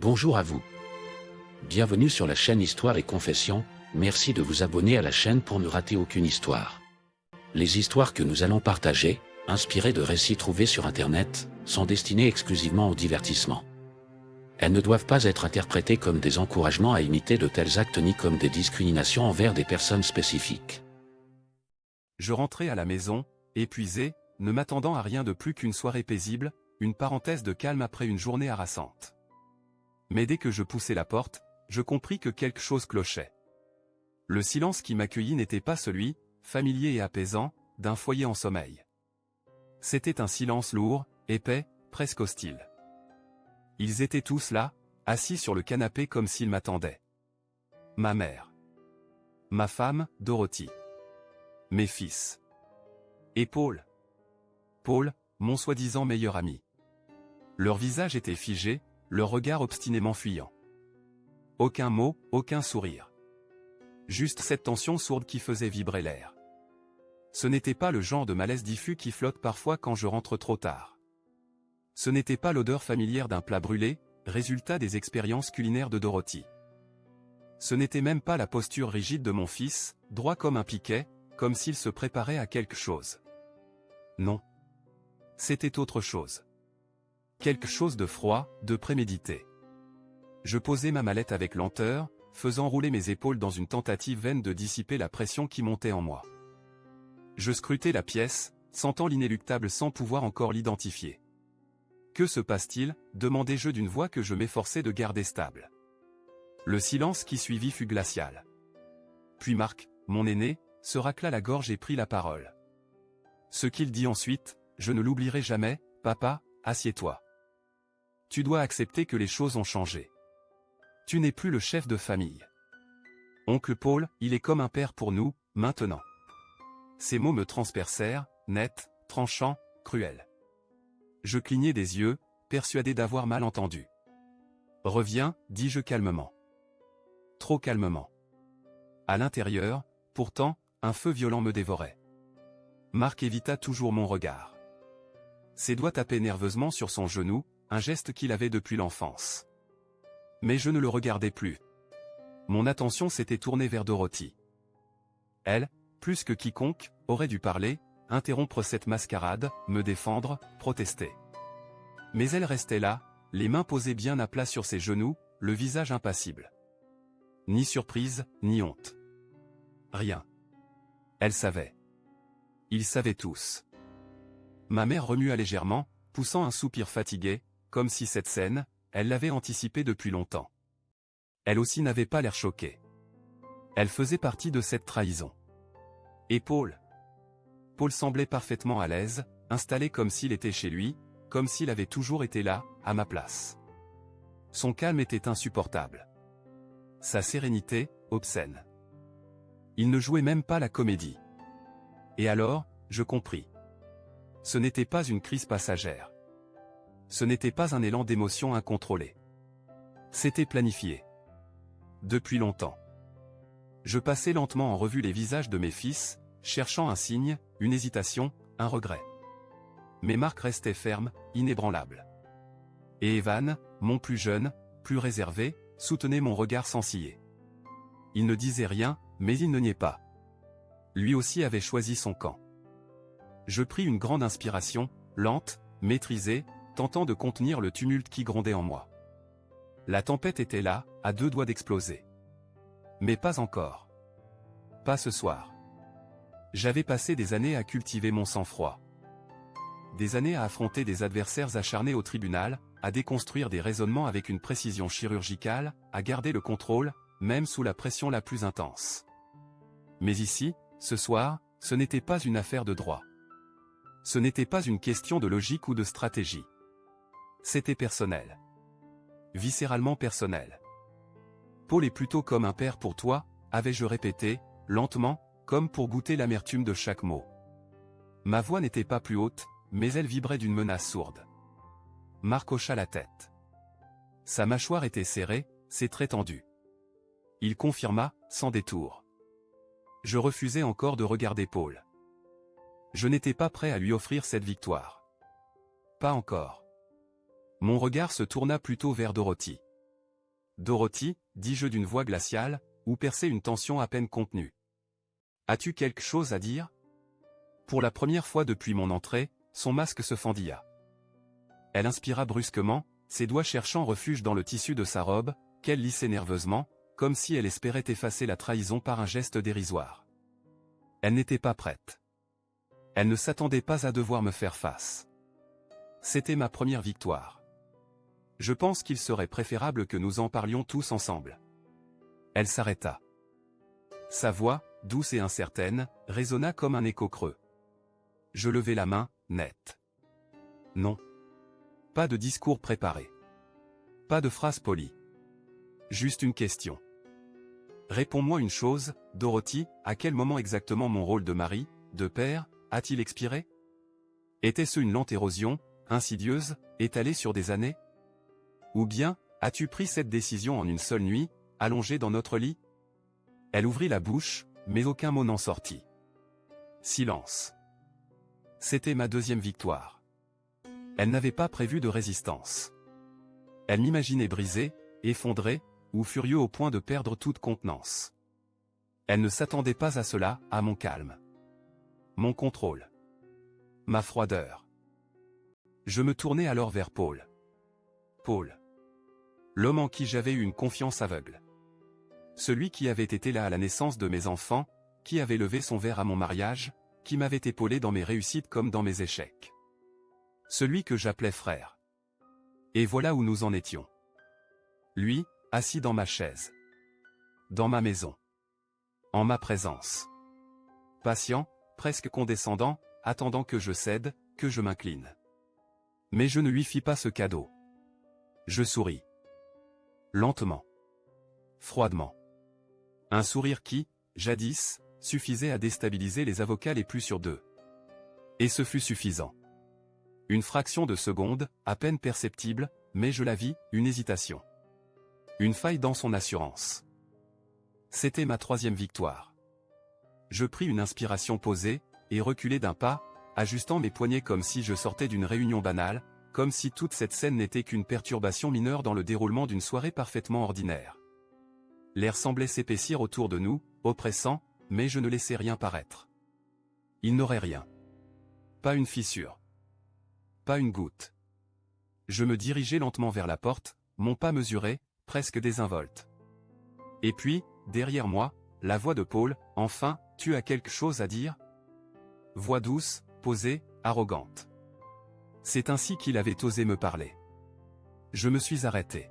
Bonjour à vous. Bienvenue sur la chaîne Histoire et Confession, merci de vous abonner à la chaîne pour ne rater aucune histoire. Les histoires que nous allons partager, inspirées de récits trouvés sur Internet, sont destinées exclusivement au divertissement. Elles ne doivent pas être interprétées comme des encouragements à imiter de tels actes ni comme des discriminations envers des personnes spécifiques. Je rentrais à la maison, épuisé, ne m'attendant à rien de plus qu'une soirée paisible, une parenthèse de calme après une journée harassante. Mais dès que je poussai la porte, je compris que quelque chose clochait. Le silence qui m'accueillit n'était pas celui, familier et apaisant, d'un foyer en sommeil. C'était un silence lourd, épais, presque hostile. Ils étaient tous là, assis sur le canapé comme s'ils m'attendaient. Ma mère. Ma femme, Dorothy. Mes fils. Et Paul. Paul, mon soi-disant meilleur ami. Leur visage était figé, leur regard obstinément fuyant. Aucun mot, aucun sourire. Juste cette tension sourde qui faisait vibrer l'air. Ce n'était pas le genre de malaise diffus qui flotte parfois quand je rentre trop tard. Ce n'était pas l'odeur familière d'un plat brûlé, résultat des expériences culinaires de Dorothy. Ce n'était même pas la posture rigide de mon fils, droit comme un piquet, comme s'il se préparait à quelque chose. Non. C'était autre chose. Quelque chose de froid, de prémédité. Je posai ma mallette avec lenteur, faisant rouler mes épaules dans une tentative vaine de dissiper la pression qui montait en moi. Je scrutai la pièce, sentant l'inéluctable sans pouvoir encore l'identifier. Que se passe-t-il ? Demandai-je d'une voix que je m'efforçais de garder stable. Le silence qui suivit fut glacial. Puis Marc, mon aîné, se racla la gorge et prit la parole. Ce qu'il dit ensuite, je ne l'oublierai jamais, « Papa, assieds-toi. Tu dois accepter que les choses ont changé. Tu n'es plus le chef de famille. Oncle Paul, il est comme un père pour nous, maintenant. » Ces mots me transpercèrent, nets, tranchants, cruels. Je clignai des yeux, persuadé d'avoir mal entendu. « Reviens, dis-je calmement. Trop calmement. À l'intérieur, pourtant, un feu violent me dévorait. Marc évita toujours mon regard. Ses doigts tapaient nerveusement sur son genou, un geste qu'il avait depuis l'enfance. Mais je ne le regardais plus. Mon attention s'était tournée vers Dorothy. Elle, plus que quiconque, aurait dû parler, interrompre cette mascarade, me défendre, protester. Mais elle restait là, les mains posées bien à plat sur ses genoux, le visage impassible. Ni surprise, ni honte. Rien. Elle savait. Ils savaient tous. Ma mère remua légèrement, poussant un soupir fatigué, comme si cette scène, elle l'avait anticipée depuis longtemps. Elle aussi n'avait pas l'air choquée. Elle faisait partie de cette trahison. Et Paul ? Paul semblait parfaitement à l'aise, installé comme s'il était chez lui, comme s'il avait toujours été là, à ma place. Son calme était insupportable. Sa sérénité, obscène. Il ne jouait même pas la comédie. Et alors, je compris. Ce n'était pas une crise passagère. Ce n'était pas un élan d'émotion incontrôlé. C'était planifié. Depuis longtemps. Je passais lentement en revue les visages de mes fils, cherchant un signe, une hésitation, un regret. Mais Marc restait ferme, inébranlable. Et Evan, mon plus jeune, plus réservé, soutenait mon regard sans ciller. Il ne disait rien, mais il ne niait pas. Lui aussi avait choisi son camp. Je pris une grande inspiration, lente, maîtrisée, tentant de contenir le tumulte qui grondait en moi. La tempête était là, à deux doigts d'exploser. Mais pas encore. Pas ce soir. J'avais passé des années à cultiver mon sang-froid. Des années à affronter des adversaires acharnés au tribunal, à déconstruire des raisonnements avec une précision chirurgicale, à garder le contrôle, même sous la pression la plus intense. Mais ici, ce soir, ce n'était pas une affaire de droit. Ce n'était pas une question de logique ou de stratégie. C'était personnel. Viscéralement personnel. Paul est plutôt comme un père pour toi, avais-je répété, lentement, comme pour goûter l'amertume de chaque mot. Ma voix n'était pas plus haute, mais elle vibrait d'une menace sourde. Marc hocha la tête. Sa mâchoire était serrée, ses traits tendus. Il confirma, sans détour. Je refusais encore de regarder Paul. Je n'étais pas prêt à lui offrir cette victoire. Pas encore. Mon regard se tourna plutôt vers Dorothy. Dorothy, dis-je d'une voix glaciale, où perçait une tension à peine contenue. As-tu quelque chose à dire? Pour la première fois depuis mon entrée, son masque se fendilla. Elle inspira brusquement, ses doigts cherchant refuge dans le tissu de sa robe, qu'elle lissait nerveusement, comme si elle espérait effacer la trahison par un geste dérisoire. Elle n'était pas prête. Elle ne s'attendait pas à devoir me faire face. C'était ma première victoire. Je pense qu'il serait préférable que nous en parlions tous ensemble. Elle s'arrêta. Sa voix, douce et incertaine, résonna comme un écho creux. Je levai la main, nette. Non. Pas de discours préparé. Pas de phrase polie. Juste une question. Réponds-moi une chose, Dorothy, à quel moment exactement mon rôle de mari, de père, a-t-il expiré? Était-ce une lente érosion, insidieuse, étalée sur des années? Ou bien, as-tu pris cette décision en une seule nuit, allongée dans notre lit? Elle ouvrit la bouche, mais aucun mot n'en sortit. Silence. C'était ma deuxième victoire. Elle n'avait pas prévu de résistance. Elle m'imaginait brisé, effondré, ou furieux au point de perdre toute contenance. Elle ne s'attendait pas à cela, à mon calme. Mon contrôle. Ma froideur. Je me tournai alors vers Paul. Paul. L'homme en qui j'avais eu une confiance aveugle. Celui qui avait été là à la naissance de mes enfants, qui avait levé son verre à mon mariage, qui m'avait épaulé dans mes réussites comme dans mes échecs. Celui que j'appelais frère. Et voilà où nous en étions. Lui, assis dans ma chaise. Dans ma maison. En ma présence. Patient, presque condescendant, attendant que je cède, que je m'incline. Mais je ne lui fis pas ce cadeau. Je souris. Lentement. Froidement. Un sourire qui, jadis, suffisait à déstabiliser les avocats les plus sûrs d'eux. Et ce fut suffisant. Une fraction de seconde, à peine perceptible, mais je la vis, une hésitation. Une faille dans son assurance. C'était ma troisième victoire. Je pris une inspiration posée, et reculai d'un pas, ajustant mes poignets comme si je sortais d'une réunion banale, comme si toute cette scène n'était qu'une perturbation mineure dans le déroulement d'une soirée parfaitement ordinaire. L'air semblait s'épaissir autour de nous, oppressant, mais je ne laissais rien paraître. Il n'aurait rien. Pas une fissure. Pas une goutte. Je me dirigeai lentement vers la porte, mon pas mesuré, presque désinvolte. Et puis, derrière moi, la voix de Paul, « Enfin, tu as quelque chose à dire ?» Voix douce, posée, arrogante. C'est ainsi qu'il avait osé me parler. Je me suis arrêté.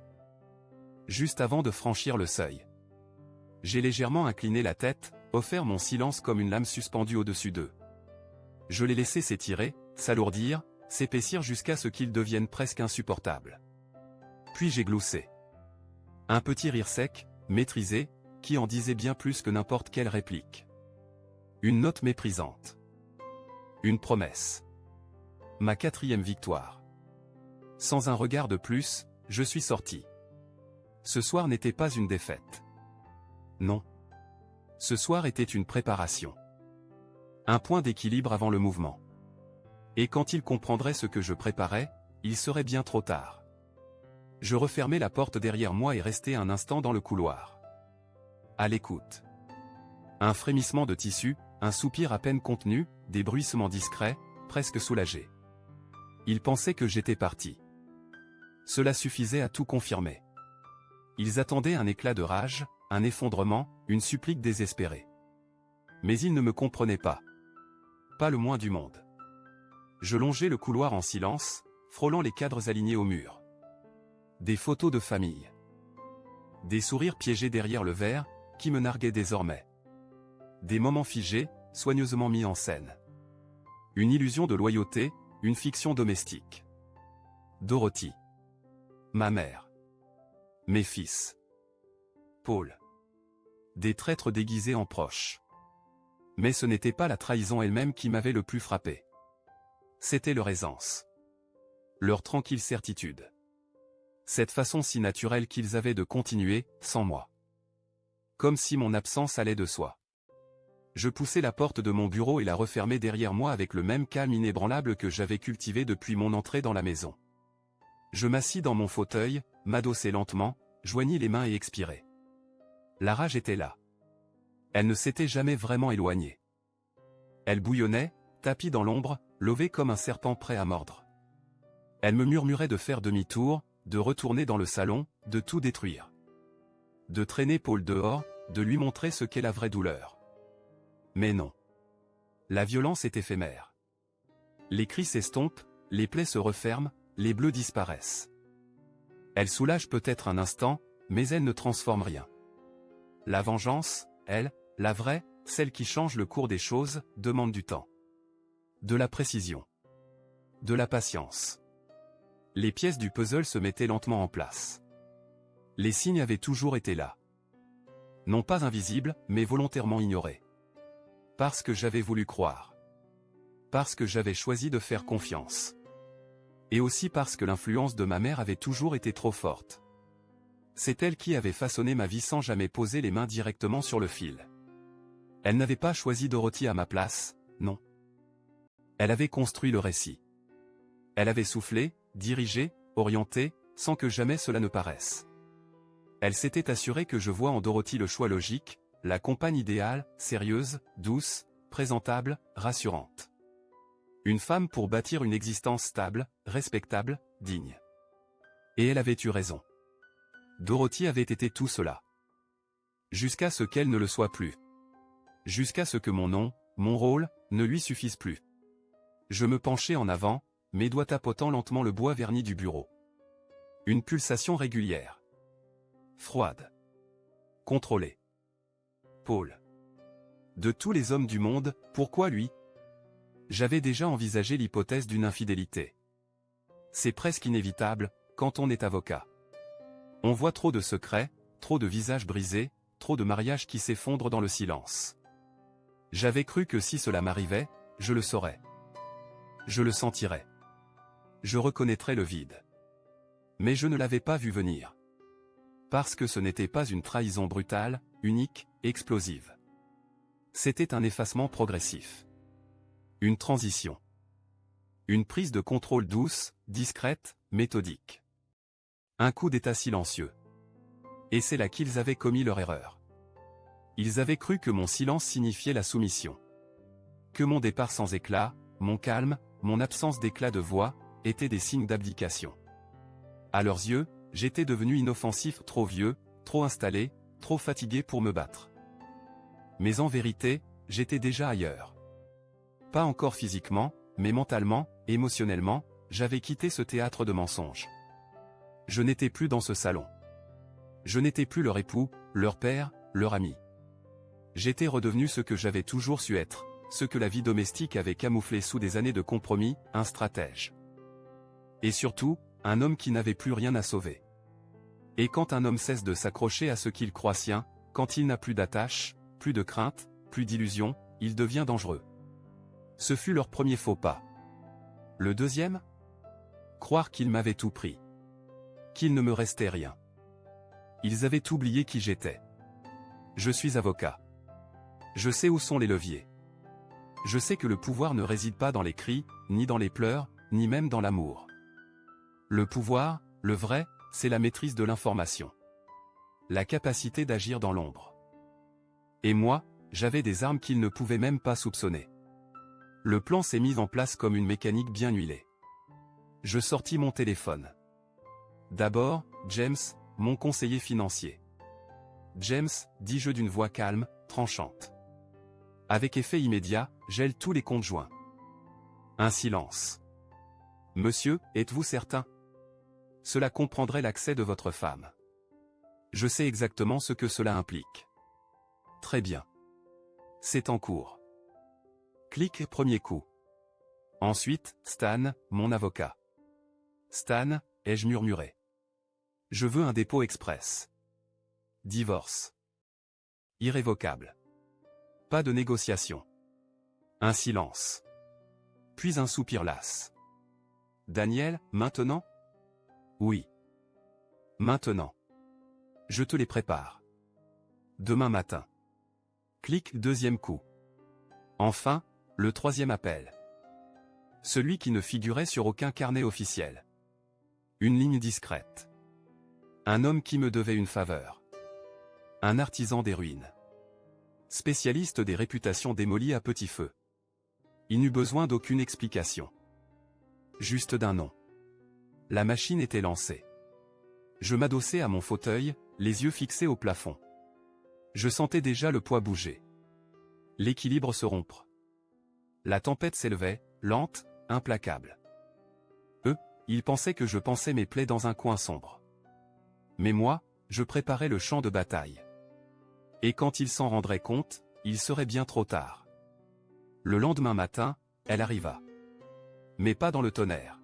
Juste avant de franchir le seuil. J'ai légèrement incliné la tête, offert mon silence comme une lame suspendue au-dessus d'eux. Je l'ai laissé s'étirer, s'alourdir, s'épaissir jusqu'à ce qu'il devienne presque insupportable. Puis j'ai gloussé. Un petit rire sec, maîtrisé, qui en disait bien plus que n'importe quelle réplique. Une note méprisante. Une promesse. Ma quatrième victoire. Sans un regard de plus, je suis sorti. Ce soir n'était pas une défaite. Non. Ce soir était une préparation. Un point d'équilibre avant le mouvement. Et quand il comprendrait ce que je préparais, il serait bien trop tard. Je refermai la porte derrière moi et restai un instant dans le couloir. À l'écoute. Un frémissement de tissu, un soupir à peine contenu, des bruissements discrets, presque soulagés. Ils pensaient que j'étais parti. Cela suffisait à tout confirmer. Ils attendaient un éclat de rage, un effondrement, une supplique désespérée. Mais ils ne me comprenaient pas. Pas le moins du monde. Je longeai le couloir en silence, frôlant les cadres alignés au mur. Des photos de famille. Des sourires piégés derrière le verre, qui me narguaient désormais. Des moments figés, soigneusement mis en scène. Une illusion de loyauté, une fiction domestique. Dorothy. Ma mère. Mes fils. Paul. Des traîtres déguisés en proches. Mais ce n'était pas la trahison elle-même qui m'avait le plus frappé. C'était leur aisance. Leur tranquille certitude. Cette façon si naturelle qu'ils avaient de continuer, sans moi. Comme si mon absence allait de soi. Je poussai la porte de mon bureau et la refermai derrière moi avec le même calme inébranlable que j'avais cultivé depuis mon entrée dans la maison. Je m'assis dans mon fauteuil, m'adossai lentement, joignit les mains et expirait. La rage était là. Elle ne s'était jamais vraiment éloignée. Elle bouillonnait, tapie dans l'ombre, levée comme un serpent prêt à mordre. Elle me murmurait de faire demi-tour, de retourner dans le salon, de tout détruire. De traîner Paul dehors, de lui montrer ce qu'est la vraie douleur. Mais non. La violence est éphémère. Les cris s'estompent, les plaies se referment, les bleus disparaissent. Elle soulage peut-être un instant, mais elle ne transforme rien. La vengeance, elle, la vraie, celle qui change le cours des choses, demande du temps. De la précision. De la patience. Les pièces du puzzle se mettaient lentement en place. Les signes avaient toujours été là. Non pas invisibles, mais volontairement ignorés. Parce que j'avais voulu croire. Parce que j'avais choisi de faire confiance. Et aussi parce que l'influence de ma mère avait toujours été trop forte. C'est elle qui avait façonné ma vie sans jamais poser les mains directement sur le fil. Elle n'avait pas choisi Dorothy à ma place, non. Elle avait construit le récit. Elle avait soufflé, dirigé, orienté, sans que jamais cela ne paraisse. Elle s'était assurée que je vois en Dorothy le choix logique, la compagne idéale, sérieuse, douce, présentable, rassurante. Une femme pour bâtir une existence stable, respectable, digne. Et elle avait eu raison. Dorothy avait été tout cela. Jusqu'à ce qu'elle ne le soit plus. Jusqu'à ce que mon nom, mon rôle, ne lui suffise plus. Je me penchai en avant, mes doigts tapotant lentement le bois verni du bureau. Une pulsation régulière. Froide. Contrôlée. Paul. De tous les hommes du monde, pourquoi lui? J'avais déjà envisagé l'hypothèse d'une infidélité. C'est presque inévitable, quand on est avocat. On voit trop de secrets, trop de visages brisés, trop de mariages qui s'effondrent dans le silence. J'avais cru que si cela m'arrivait, je le saurais. Je le sentirais. Je reconnaîtrais le vide. Mais je ne l'avais pas vu venir. Parce que ce n'était pas une trahison brutale, unique, explosive. C'était un effacement progressif. Une transition. Une prise de contrôle douce, discrète, méthodique. Un coup d'état silencieux. Et c'est là qu'ils avaient commis leur erreur. Ils avaient cru que mon silence signifiait la soumission. Que mon départ sans éclat, mon calme, mon absence d'éclat de voix, étaient des signes d'abdication. À leurs yeux, j'étais devenu inoffensif, trop vieux, trop installé, trop fatigué pour me battre. Mais en vérité, j'étais déjà ailleurs. Pas encore physiquement, mais mentalement, émotionnellement, j'avais quitté ce théâtre de mensonges. Je n'étais plus dans ce salon. Je n'étais plus leur époux, leur père, leur ami. J'étais redevenu ce que j'avais toujours su être, ce que la vie domestique avait camouflé sous des années de compromis, un stratège. Et surtout, un homme qui n'avait plus rien à sauver. Et quand un homme cesse de s'accrocher à ce qu'il croit sien, quand il n'a plus d'attache, plus de crainte, plus d'illusion, il devient dangereux. Ce fut leur premier faux pas. Le deuxième? Croire qu'ils m'avaient tout pris. Qu'il ne me restait rien. Ils avaient oublié qui j'étais. Je suis avocat. Je sais où sont les leviers. Je sais que le pouvoir ne réside pas dans les cris, ni dans les pleurs, ni même dans l'amour. Le pouvoir, le vrai, c'est la maîtrise de l'information. La capacité d'agir dans l'ombre. Et moi, j'avais des armes qu'ils ne pouvaient même pas soupçonner. Le plan s'est mis en place comme une mécanique bien huilée. Je sortis mon téléphone. D'abord, James, mon conseiller financier. James, dis-je d'une voix calme, tranchante. Avec effet immédiat, gèle tous les comptes joints. Un silence. Monsieur, êtes-vous certain? Cela comprendrait l'accès de votre femme. Je sais exactement ce que cela implique. Très bien. C'est en cours. Clic, premier coup. Ensuite, Stan, mon avocat. Stan, ai-je murmuré. Je veux un dépôt express. Divorce. Irrévocable. Pas de négociation. Un silence. Puis un soupir las. Daniel, maintenant? Oui. Maintenant. Je te les prépare. Demain matin. Clic, deuxième coup. Enfin, le troisième appel. Celui qui ne figurait sur aucun carnet officiel. Une ligne discrète. Un homme qui me devait une faveur. Un artisan des ruines. Spécialiste des réputations démolies à petit feu. Il n'eut besoin d'aucune explication. Juste d'un nom. La machine était lancée. Je m'adossai à mon fauteuil, les yeux fixés au plafond. Je sentais déjà le poids bouger. L'équilibre se rompre. La tempête s'élevait, lente, implacable. Eux, ils pensaient que je pansais mes plaies dans un coin sombre. Mais moi, je préparais le champ de bataille. Et quand ils s'en rendraient compte, il serait bien trop tard. Le lendemain matin, elle arriva. Mais pas dans le tonnerre.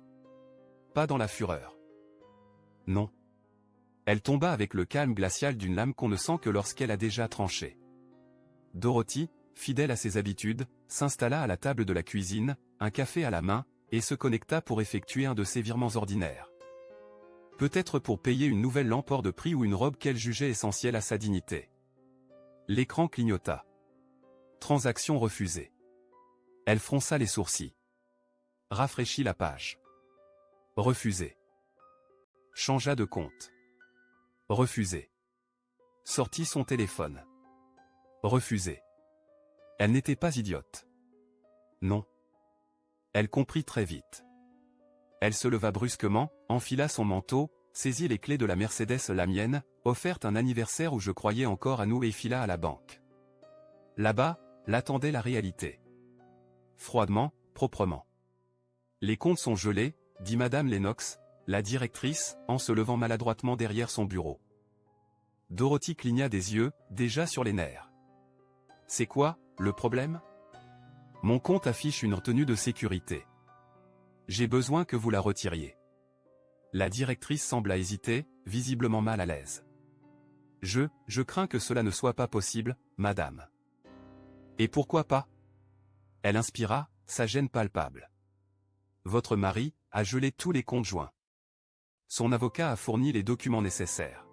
Pas dans la fureur. Non. Elle tomba avec le calme glacial d'une lame qu'on ne sent que lorsqu'elle a déjà tranché. Dorothy, fidèle à ses habitudes, s'installa à la table de la cuisine, un café à la main, et se connecta pour effectuer un de ses virements ordinaires. Peut-être pour payer une nouvelle lampe hors de prix ou une robe qu'elle jugeait essentielle à sa dignité. L'écran clignota. Transaction refusée. Elle fronça les sourcils. Rafraîchit la page. Refusé. Changea de compte. Refusé. Sortit son téléphone. Refusé. Elle n'était pas idiote. Non. Elle comprit très vite. Elle se leva brusquement, enfila son manteau, saisit les clés de la Mercedes, la mienne, offerte un anniversaire où je croyais encore à nous, et fila à la banque. Là-bas, l'attendait la réalité. Froidement, proprement. Les comptes sont gelés, dit Madame Lennox, la directrice, en se levant maladroitement derrière son bureau. Dorothy cligna des yeux, déjà sur les nerfs. C'est quoi, le problème? Mon compte affiche une retenue de sécurité. J'ai besoin que vous la retiriez. La directrice sembla hésiter, visiblement mal à l'aise. Je crains que cela ne soit pas possible, madame. Et pourquoi pas? Elle inspira, sa gêne palpable. Votre mari a gelé tous les comptes joints. Son avocat a fourni les documents nécessaires.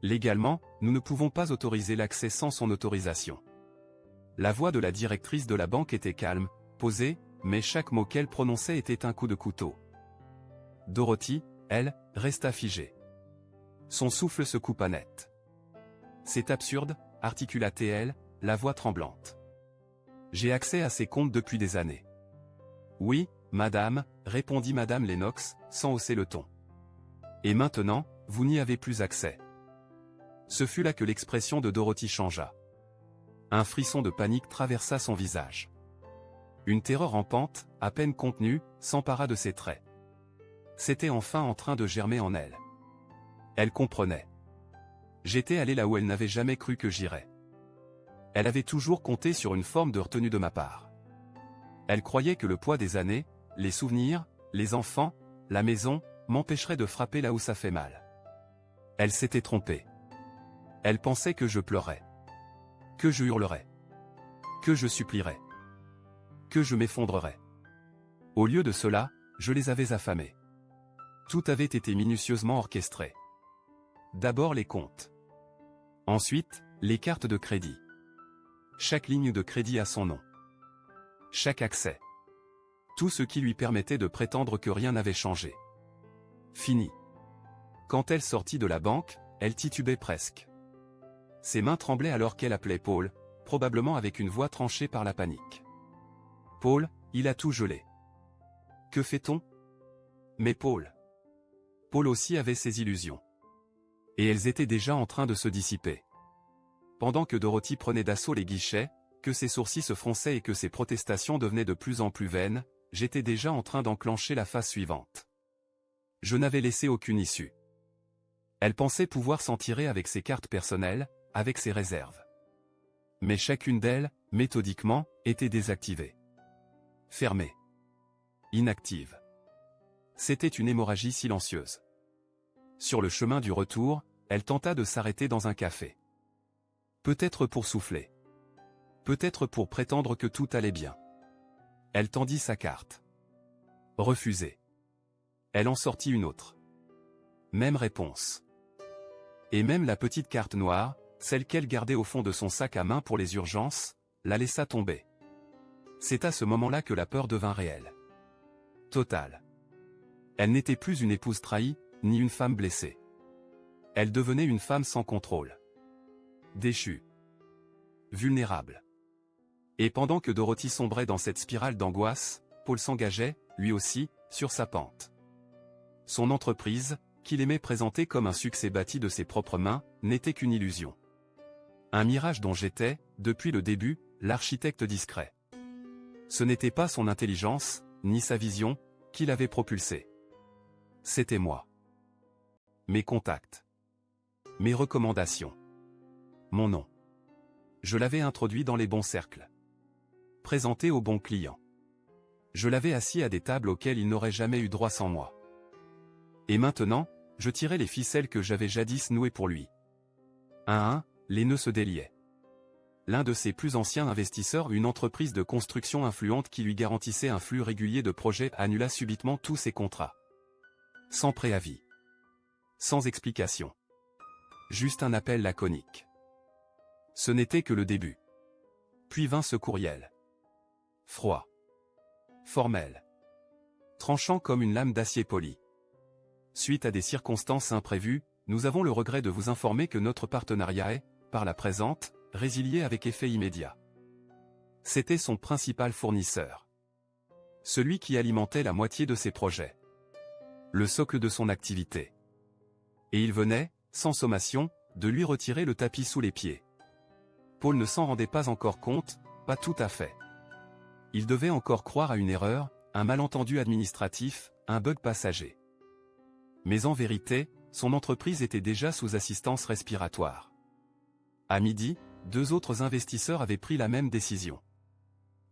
Légalement, nous ne pouvons pas autoriser l'accès sans son autorisation. La voix de la directrice de la banque était calme, posée, mais chaque mot qu'elle prononçait était un coup de couteau. Dorothy, elle, resta figée. Son souffle se coupa net. C'est absurde, articula-t-elle, la voix tremblante. J'ai accès à ces comptes depuis des années. Oui, madame, répondit Madame Lennox, sans hausser le ton. Et maintenant, vous n'y avez plus accès. Ce fut là que l'expression de Dorothy changea. Un frisson de panique traversa son visage. Une terreur rampante, à peine contenue, s'empara de ses traits. C'était enfin en train de germer en elle. Elle comprenait. J'étais allé là où elle n'avait jamais cru que j'irais. Elle avait toujours compté sur une forme de retenue de ma part. Elle croyait que le poids des années, les souvenirs, les enfants, la maison, m'empêcherait de frapper là où ça fait mal. Elle s'était trompée. Elle pensait que je pleurais. Que je hurlerais. Que je supplierais. Que je m'effondrerais. Au lieu de cela, je les avais affamés. Tout avait été minutieusement orchestré. D'abord les comptes. Ensuite, les cartes de crédit. Chaque ligne de crédit a son nom. Chaque accès. Tout ce qui lui permettait de prétendre que rien n'avait changé. Fini. Quand elle sortit de la banque, elle titubait presque. Ses mains tremblaient alors qu'elle appelait Paul, probablement avec une voix tranchée par la panique. Paul, il a tout gelé. Que fait-on? Mais Paul. Paul aussi avait ses illusions. Et elles étaient déjà en train de se dissiper. Pendant que Dorothy prenait d'assaut les guichets, que ses sourcils se fronçaient et que ses protestations devenaient de plus en plus vaines, j'étais déjà en train d'enclencher la phase suivante. Je n'avais laissé aucune issue. Elle pensait pouvoir s'en tirer avec ses cartes personnelles, avec ses réserves. Mais chacune d'elles, méthodiquement, était désactivée. Fermée. Inactive. C'était une hémorragie silencieuse. Sur le chemin du retour, elle tenta de s'arrêter dans un café. Peut-être pour souffler. Peut-être pour prétendre que tout allait bien. Elle tendit sa carte. Refusé. Elle en sortit une autre. Même réponse. Et même la petite carte noire, celle qu'elle gardait au fond de son sac à main pour les urgences, la laissa tomber. C'est à ce moment-là que la peur devint réelle. Totale. Elle n'était plus une épouse trahie, ni une femme blessée. Elle devenait une femme sans contrôle. Déchue. Vulnérable. Et pendant que Dorothy sombrait dans cette spirale d'angoisse, Paul s'engageait, lui aussi, sur sa pente. Son entreprise, qu'il aimait présenter comme un succès bâti de ses propres mains, n'était qu'une illusion. Un mirage dont j'étais, depuis le début, l'architecte discret. Ce n'était pas son intelligence, ni sa vision, qui l'avait propulsé. C'était moi. Mes contacts. Mes recommandations. Mon nom. Je l'avais introduit dans les bons cercles. Présenté aux bons clients. Je l'avais assis à des tables auxquelles il n'aurait jamais eu droit sans moi. Et maintenant, je tirais les ficelles que j'avais jadis nouées pour lui. Un à un, les nœuds se déliaient. L'un de ses plus anciens investisseurs, une entreprise de construction influente qui lui garantissait un flux régulier de projets, annula subitement tous ses contrats. Sans préavis. Sans explication. Juste un appel laconique. Ce n'était que le début. Puis vint ce courriel. Froid. Formel. Tranchant comme une lame d'acier poli. Suite à des circonstances imprévues, nous avons le regret de vous informer que notre partenariat est, par la présente, résilié avec effet immédiat. C'était son principal fournisseur. Celui qui alimentait la moitié de ses projets. Le socle de son activité. Et il venait, sans sommation, de lui retirer le tapis sous les pieds. Paul ne s'en rendait pas encore compte, pas tout à fait. Il devait encore croire à une erreur, un malentendu administratif, un bug passager. Mais en vérité, son entreprise était déjà sous assistance respiratoire. À midi, 2 autres investisseurs avaient pris la même décision.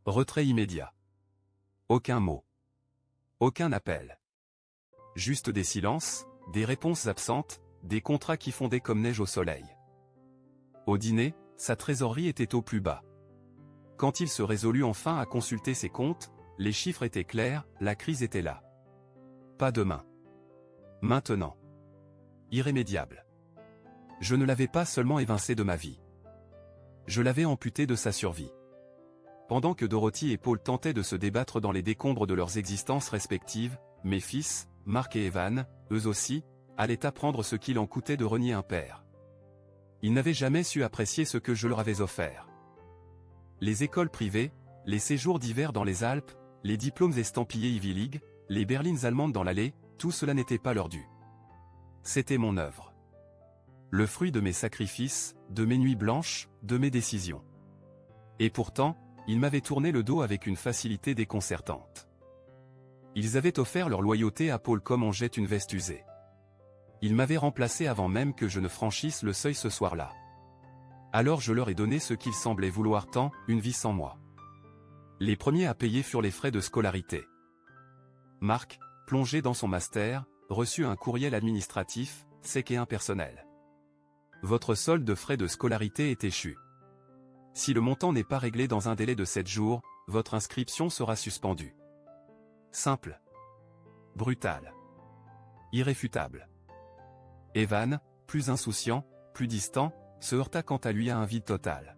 Retrait immédiat. Aucun mot. Aucun appel. Juste des silences, des réponses absentes, des contrats qui fondaient comme neige au soleil. Au dîner, sa trésorerie était au plus bas. Quand il se résolut enfin à consulter ses comptes, les chiffres étaient clairs, la crise était là. Pas demain. Maintenant. Irrémédiable. Je ne l'avais pas seulement évincé de ma vie. Je l'avais amputé de sa survie. Pendant que Dorothy et Paul tentaient de se débattre dans les décombres de leurs existences respectives, mes fils, Mark et Evan, eux aussi, allaient apprendre ce qu'il en coûtait de renier un père. Ils n'avaient jamais su apprécier ce que je leur avais offert. Les écoles privées, les séjours d'hiver dans les Alpes, les diplômes estampillés Ivy League, les berlines allemandes dans l'allée, tout cela n'était pas leur dû. C'était mon œuvre. Le fruit de mes sacrifices, de mes nuits blanches, de mes décisions. Et pourtant, ils m'avaient tourné le dos avec une facilité déconcertante. Ils avaient offert leur loyauté à Paul comme on jette une veste usée. Ils m'avaient remplacé avant même que je ne franchisse le seuil ce soir-là. Alors je leur ai donné ce qu'ils semblaient vouloir tant, une vie sans moi. Les premiers à payer furent les frais de scolarité. Marc, plongé dans son master, reçut un courriel administratif, sec et impersonnel. Votre solde de frais de scolarité est échu. Si le montant n'est pas réglé dans un délai de 7 jours, votre inscription sera suspendue. Simple. Brutal. Irréfutable. Evan, plus insouciant, plus distant, se heurta quant à lui à un vide total.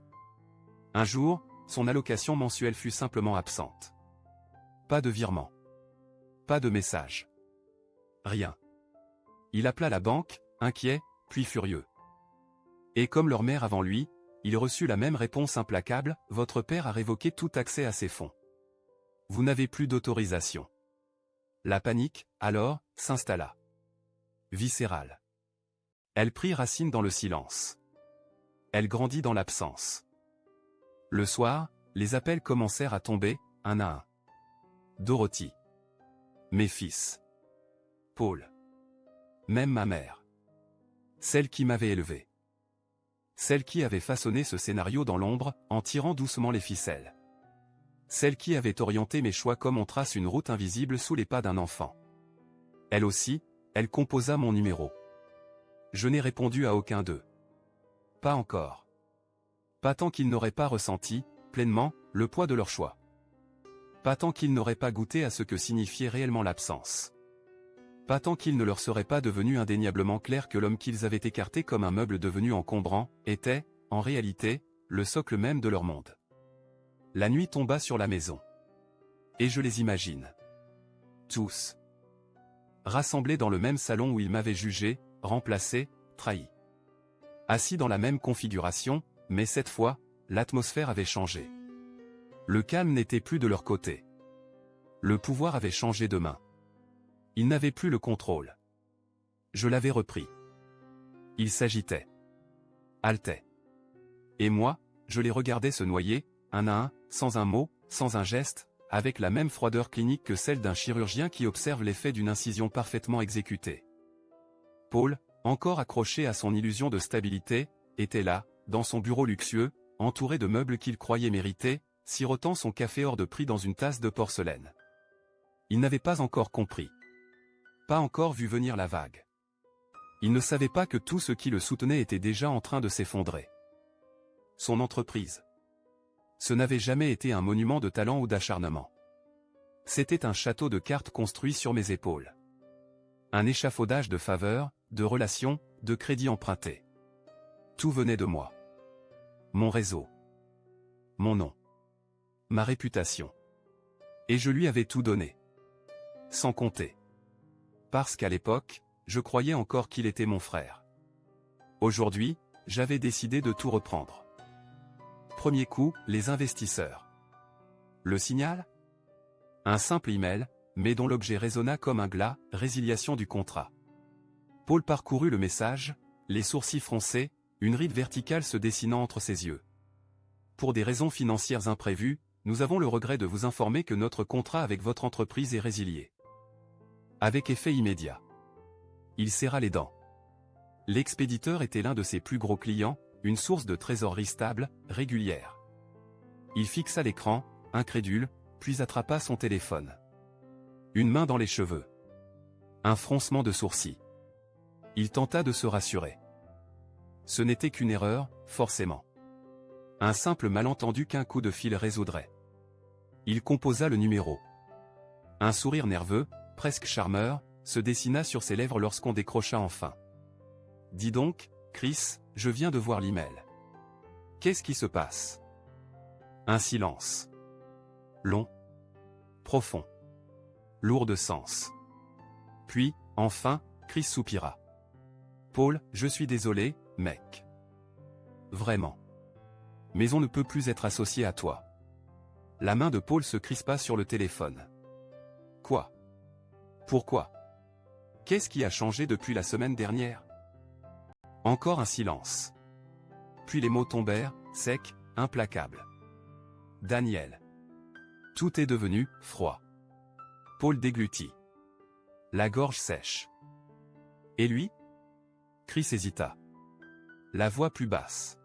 Un jour, son allocation mensuelle fut simplement absente. Pas de virement. Pas de message. Rien. Il appela la banque, inquiet, puis furieux. Et comme leur mère avant lui, il reçut la même réponse implacable, votre père a révoqué tout accès à ses fonds. Vous n'avez plus d'autorisation. La panique, alors, s'installa. Viscérale. Elle prit racine dans le silence. Elle grandit dans l'absence. Le soir, les appels commencèrent à tomber, un à un. Dorothy. Mes fils. Paul. Même ma mère. Celle qui m'avait élevé. Celle qui avait façonné ce scénario dans l'ombre, en tirant doucement les ficelles. Celle qui avait orienté mes choix comme on trace une route invisible sous les pas d'un enfant. Elle aussi, elle composa mon numéro. Je n'ai répondu à aucun d'eux. Pas encore. Pas tant qu'ils n'auraient pas ressenti, pleinement, le poids de leur choix. Pas tant qu'ils n'auraient pas goûté à ce que signifiait réellement l'absence. Pas tant qu'il ne leur serait pas devenu indéniablement clair que l'homme qu'ils avaient écarté comme un meuble devenu encombrant, était, en réalité, le socle même de leur monde. La nuit tomba sur la maison. Et je les imagine. Tous. Rassemblés dans le même salon où ils m'avaient jugé, remplacé, trahi. Assis dans la même configuration, mais cette fois, l'atmosphère avait changé. Le calme n'était plus de leur côté. Le pouvoir avait changé de main. Ils n'avaient plus le contrôle. Je l'avais repris. Il s'agitait. Haletait. Et moi, je les regardais se noyer, un à un, sans un mot, sans un geste, avec la même froideur clinique que celle d'un chirurgien qui observe l'effet d'une incision parfaitement exécutée. Paul, encore accroché à son illusion de stabilité, était là, dans son bureau luxueux, entouré de meubles qu'il croyait mériter, sirotant son café hors de prix dans une tasse de porcelaine. Il n'avait pas encore compris. Pas encore vu venir la vague. Il ne savait pas que tout ce qui le soutenait était déjà en train de s'effondrer. Son entreprise. Ce n'avait jamais été un monument de talent ou d'acharnement. C'était un château de cartes construit sur mes épaules. Un échafaudage de faveurs, de relations, de crédits empruntés. Tout venait de moi. Mon réseau. Mon nom. Ma réputation. Et je lui avais tout donné. Sans compter. Parce qu'à l'époque, je croyais encore qu'il était mon frère. Aujourd'hui, j'avais décidé de tout reprendre. Premier coup, les investisseurs. Le signal ? Un simple email, mais dont l'objet résonna comme un glas, résiliation du contrat. Paul parcourut le message, les sourcils froncés, une ride verticale se dessinant entre ses yeux. Pour des raisons financières imprévues, nous avons le regret de vous informer que notre contrat avec votre entreprise est résilié. Avec effet immédiat. Il serra les dents. L'expéditeur était l'un de ses plus gros clients, une source de trésorerie stable, régulière. Il fixa l'écran, incrédule, puis attrapa son téléphone. Une main dans les cheveux. Un froncement de sourcils. Il tenta de se rassurer. Ce n'était qu'une erreur, forcément. Un simple malentendu qu'un coup de fil résoudrait. Il composa le numéro. Un sourire nerveux, presque charmeur, se dessina sur ses lèvres lorsqu'on décrocha enfin. « Dis donc, Chris, je viens de voir l'email. Qu'est-ce qui se passe ?» Un silence. Long. Profond. Lourd de sens. Puis, enfin, Chris soupira. « Paul, je suis désolé, mec. Vraiment. Mais on ne peut plus être associé à toi. » La main de Paul se crispa sur le téléphone. « Quoi ? Pourquoi ? Qu'est-ce qui a changé depuis la semaine dernière ? » Encore un silence. Puis les mots tombèrent, secs, implacables. « Daniel. » Tout est devenu froid. Paul déglutit. La gorge sèche. « Et lui ? » Chris hésita. La voix plus basse.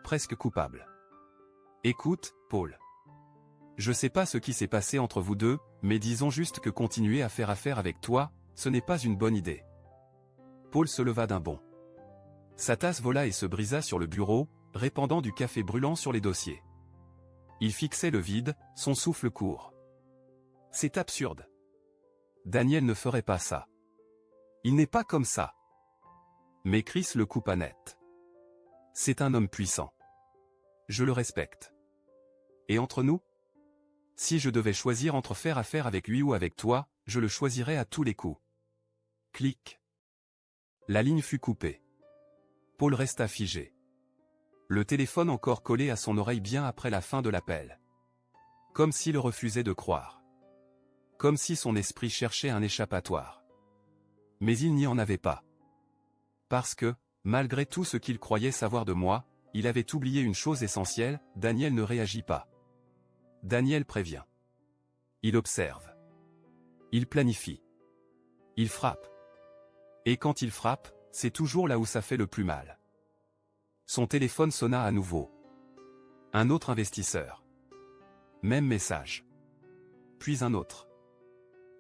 Presque coupable. « Écoute, Paul. Je sais pas ce qui s'est passé entre vous deux, mais disons juste que continuer à faire affaire avec toi, ce n'est pas une bonne idée. » Paul se leva d'un bond. Sa tasse vola et se brisa sur le bureau, répandant du café brûlant sur les dossiers. Il fixait le vide, son souffle court. « C'est absurde. Daniel ne ferait pas ça. Il n'est pas comme ça. » Mais Chris le coupa net. « C'est un homme puissant. Je le respecte. Et entre nous ? Si je devais choisir entre faire affaire avec lui ou avec toi, je le choisirais à tous les coups. » Clic. La ligne fut coupée. Paul resta figé. Le téléphone encore collé à son oreille bien après la fin de l'appel. Comme s'il refusait de croire. Comme si son esprit cherchait un échappatoire. Mais il n'y en avait pas. Parce que, malgré tout ce qu'il croyait savoir de moi, il avait oublié une chose essentielle, Daniel ne réagit pas. Daniel prévient. Il observe. Il planifie. Il frappe. Et quand il frappe, c'est toujours là où ça fait le plus mal. Son téléphone sonna à nouveau. Un autre investisseur. Même message. Puis un autre.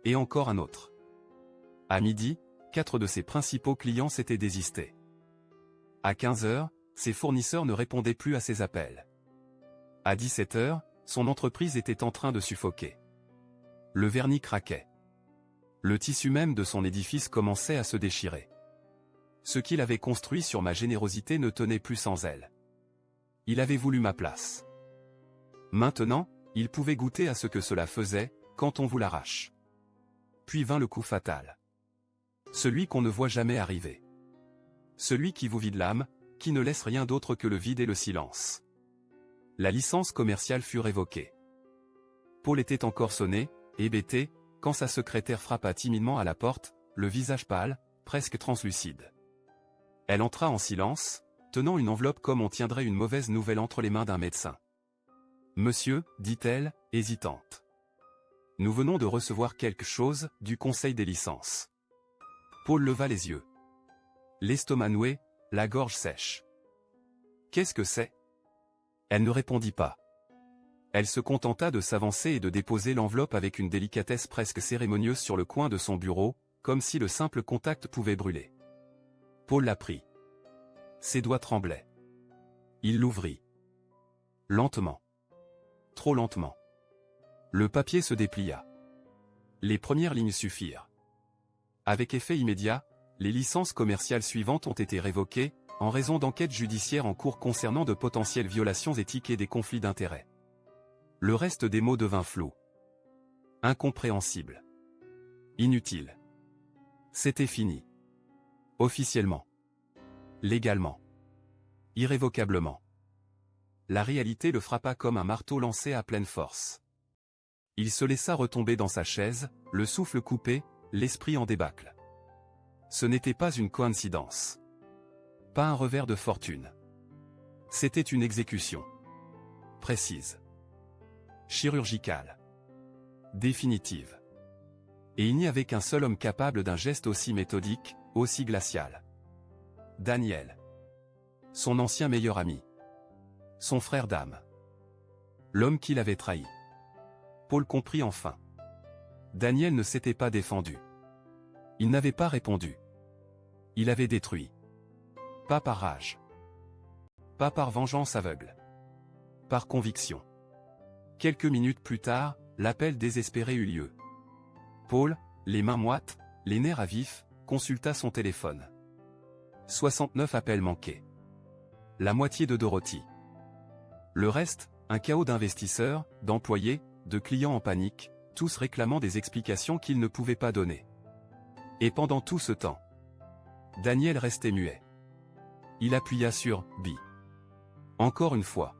Et encore un autre. À midi, 4 de ses principaux clients s'étaient désistés. À 15 heures, ses fournisseurs ne répondaient plus à ses appels. À 17 heures, son entreprise était en train de suffoquer. Le vernis craquait. Le tissu même de son édifice commençait à se déchirer. Ce qu'il avait construit sur ma générosité ne tenait plus sans elle. Il avait voulu ma place. Maintenant, il pouvait goûter à ce que cela faisait, quand on vous l'arrache. Puis vint le coup fatal. Celui qu'on ne voit jamais arriver. Celui qui vous vide l'âme, qui ne laisse rien d'autre que le vide et le silence. La licence commerciale fut révoquée. Paul était encore sonné, hébété, quand sa secrétaire frappa timidement à la porte, le visage pâle, presque translucide. Elle entra en silence, tenant une enveloppe comme on tiendrait une mauvaise nouvelle entre les mains d'un médecin. « Monsieur, dit-elle, hésitante. Nous venons de recevoir quelque chose du Conseil des licences. » Paul leva les yeux. L'estomac noué, la gorge sèche. « Qu'est-ce que c'est ?» Elle ne répondit pas. Elle se contenta de s'avancer et de déposer l'enveloppe avec une délicatesse presque cérémonieuse sur le coin de son bureau, comme si le simple contact pouvait brûler. Paul la prit. Ses doigts tremblaient. Il l'ouvrit. Lentement. Trop lentement. Le papier se déplia. Les premières lignes suffirent. Avec effet immédiat, les licences commerciales suivantes ont été révoquées, en raison d'enquêtes judiciaires en cours concernant de potentielles violations éthiques et des conflits d'intérêts. Le reste des mots devint flou. Incompréhensible. Inutile. C'était fini. Officiellement. Légalement. Irrévocablement. La réalité le frappa comme un marteau lancé à pleine force. Il se laissa retomber dans sa chaise, le souffle coupé, l'esprit en débâcle. Ce n'était pas une coïncidence. Pas un revers de fortune. C'était une exécution. Précise. Chirurgicale. Définitive. Et il n'y avait qu'un seul homme capable d'un geste aussi méthodique, aussi glacial. Daniel. Son ancien meilleur ami. Son frère d'âme. L'homme qui l'avait trahi. Paul comprit enfin. Daniel ne s'était pas défendu. Il n'avait pas répondu. Il avait détruit. Pas par rage. Pas par vengeance aveugle. Par conviction. Quelques minutes plus tard, l'appel désespéré eut lieu. Paul, les mains moites, les nerfs à vif, consulta son téléphone. 69 appels manqués. La moitié de Dorothy. Le reste, un chaos d'investisseurs, d'employés, de clients en panique, tous réclamant des explications qu'ils ne pouvaient pas donner. Et pendant tout ce temps, Daniel restait muet. Il appuya sur « Bi ». Encore une fois.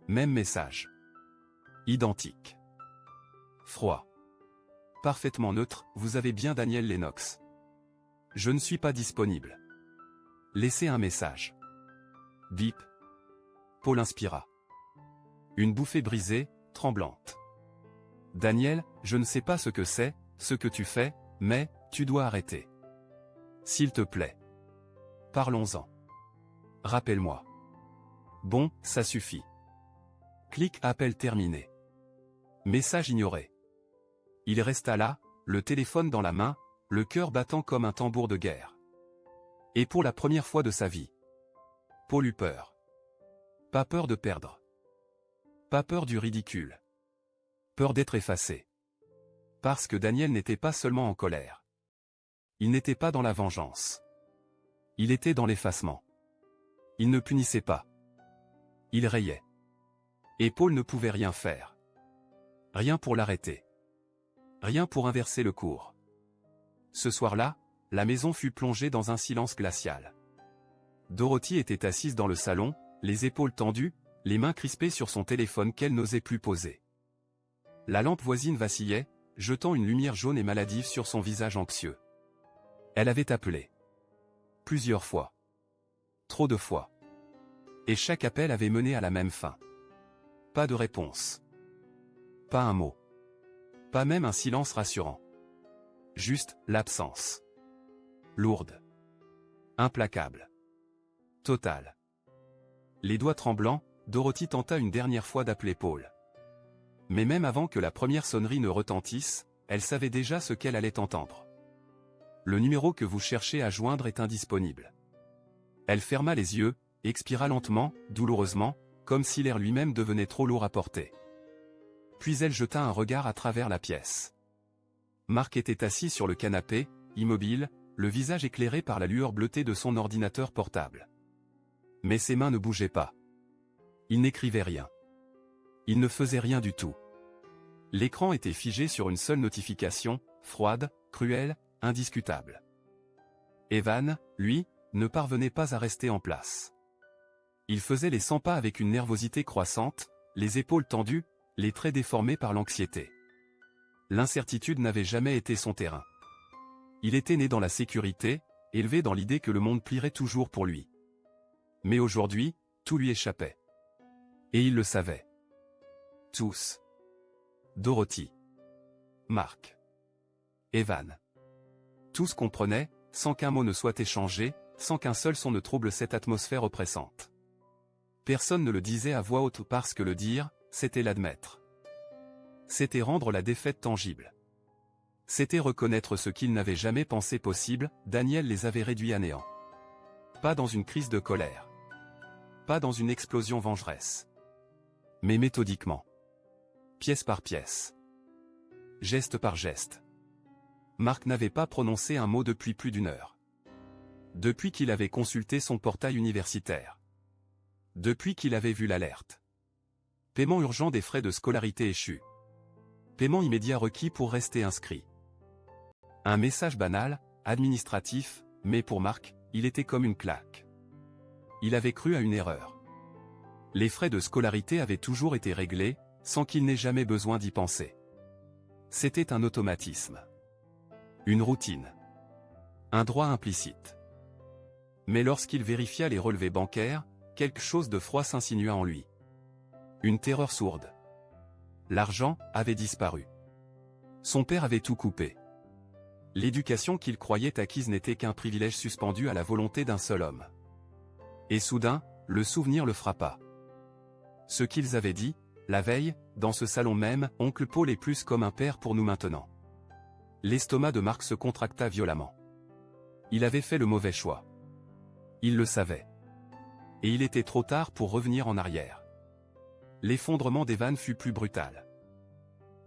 Même message. Identique. Froid. Parfaitement neutre, vous avez bien Daniel Lennox. Je ne suis pas disponible. Laissez un message. Bip. Paul inspira. Une bouffée brisée, tremblante. Daniel, je ne sais pas ce que c'est, ce que tu fais, mais, tu dois arrêter. S'il te plaît. Parlons-en. Rappelle-moi. Bon, ça suffit. Clic appel terminé. Message ignoré. Il resta là, le téléphone dans la main, le cœur battant comme un tambour de guerre. Et pour la première fois de sa vie, Paul eut peur. Pas peur de perdre. Pas peur du ridicule. Peur d'être effacé. Parce que Daniel n'était pas seulement en colère. Il n'était pas dans la vengeance. Il était dans l'effacement. Il ne punissait pas. Il rayait. Et Paul ne pouvait rien faire. Rien pour l'arrêter. Rien pour inverser le cours. Ce soir-là, la maison fut plongée dans un silence glacial. Dorothy était assise dans le salon, les épaules tendues, les mains crispées sur son téléphone qu'elle n'osait plus poser. La lampe voisine vacillait, jetant une lumière jaune et maladive sur son visage anxieux. Elle avait appelé. Plusieurs fois. Trop de fois. Et chaque appel avait mené à la même fin. Pas de réponse. Pas un mot. Pas même un silence rassurant. Juste l'absence. Lourde. Implacable. Totale. Les doigts tremblants, Dorothy tenta une dernière fois d'appeler Paul. Mais même avant que la première sonnerie ne retentisse, elle savait déjà ce qu'elle allait entendre. Le numéro que vous cherchez à joindre est indisponible. Elle ferma les yeux, expira lentement, douloureusement, comme si l'air lui-même devenait trop lourd à porter. Puis elle jeta un regard à travers la pièce. Marc était assis sur le canapé, immobile, le visage éclairé par la lueur bleutée de son ordinateur portable. Mais ses mains ne bougeaient pas. Il n'écrivait rien. Il ne faisait rien du tout. L'écran était figé sur une seule notification, froide, cruelle, indiscutable. Evan, lui, ne parvenait pas à rester en place. Il faisait les 100 pas avec une nervosité croissante, les épaules tendues, les traits déformés par l'anxiété. L'incertitude n'avait jamais été son terrain. Il était né dans la sécurité, élevé dans l'idée que le monde plierait toujours pour lui. Mais aujourd'hui, tout lui échappait. Et il le savait. Tous. Dorothy. Mark. Evan. Tous comprenaient, sans qu'un mot ne soit échangé, sans qu'un seul son ne trouble cette atmosphère oppressante. Personne ne le disait à voix haute parce que le dire, c'était l'admettre. C'était rendre la défaite tangible. C'était reconnaître ce qu'ils n'avaient jamais pensé possible, Daniel les avait réduits à néant. Pas dans une crise de colère. Pas dans une explosion vengeresse. Mais méthodiquement. Pièce par pièce. Geste par geste. Mark n'avait pas prononcé un mot depuis plus d'1 heure. Depuis qu'il avait consulté son portail universitaire. Depuis qu'il avait vu l'alerte. Paiement urgent des frais de scolarité échus. Paiement immédiat requis pour rester inscrit. Un message banal, administratif, mais pour Mark, il était comme une claque. Il avait cru à une erreur. Les frais de scolarité avaient toujours été réglés, sans qu'il n'ait jamais besoin d'y penser. C'était un automatisme. Une routine. Un droit implicite. Mais lorsqu'il vérifia les relevés bancaires, quelque chose de froid s'insinua en lui. Une terreur sourde. L'argent avait disparu. Son père avait tout coupé. L'éducation qu'il croyait acquise n'était qu'un privilège suspendu à la volonté d'un seul homme. Et soudain, le souvenir le frappa. Ce qu'ils avaient dit, la veille, dans ce salon même, oncle Paul est plus comme un père pour nous maintenant. L'estomac de Mark se contracta violemment. Il avait fait le mauvais choix. Il le savait. Et il était trop tard pour revenir en arrière. L'effondrement d'Evan fut plus brutal.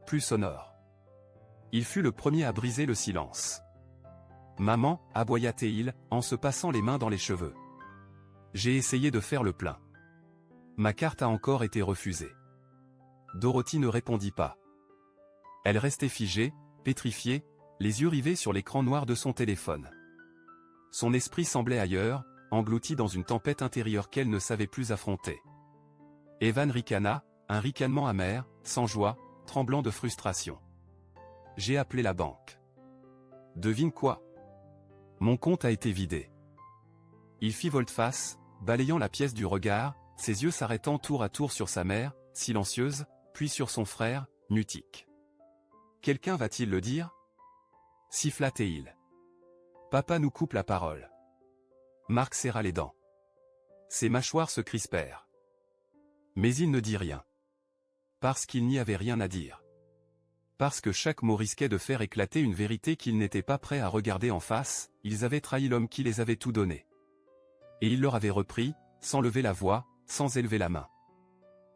Plus sonore. Il fut le premier à briser le silence. Maman, aboya-t-il, en se passant les mains dans les cheveux. J'ai essayé de faire le plein. Ma carte a encore été refusée. Dorothy ne répondit pas. Elle restait figée, pétrifiée, les yeux rivés sur l'écran noir de son téléphone. Son esprit semblait ailleurs, englouti dans une tempête intérieure qu'elle ne savait plus affronter. Evan ricana, un ricanement amer, sans joie, tremblant de frustration. J'ai appelé la banque. Devine quoi? Mon compte a été vidé. Il fit volte-face, balayant la pièce du regard, ses yeux s'arrêtant tour à tour sur sa mère, silencieuse, puis sur son frère, mutique. Quelqu'un va-t-il le dire? Siffla-t-il. Papa nous coupe la parole. Mark serra les dents. Ses mâchoires se crispèrent. Mais il ne dit rien. Parce qu'il n'y avait rien à dire. Parce que chaque mot risquait de faire éclater une vérité qu'ils n'étaient pas prêts à regarder en face, ils avaient trahi l'homme qui les avait tout donné. Et il leur avait repris, sans lever la voix, sans élever la main.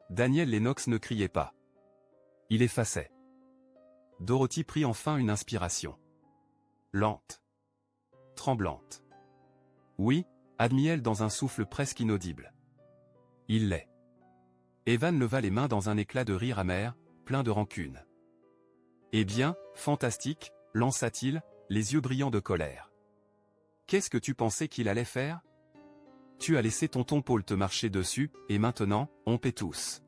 Daniel Lennox ne criait pas. Il effaçait. Dorothy prit enfin une inspiration. Lente. Tremblante. Oui, admit-elle dans un souffle presque inaudible. Il l'est. Evan leva les mains dans un éclat de rire amer, plein de rancune. Eh bien, fantastique, lança-t-il, les yeux brillants de colère. Qu'est-ce que tu pensais qu'il allait faire? Tu as laissé tonton Paul te marcher dessus, et maintenant, on paie tous.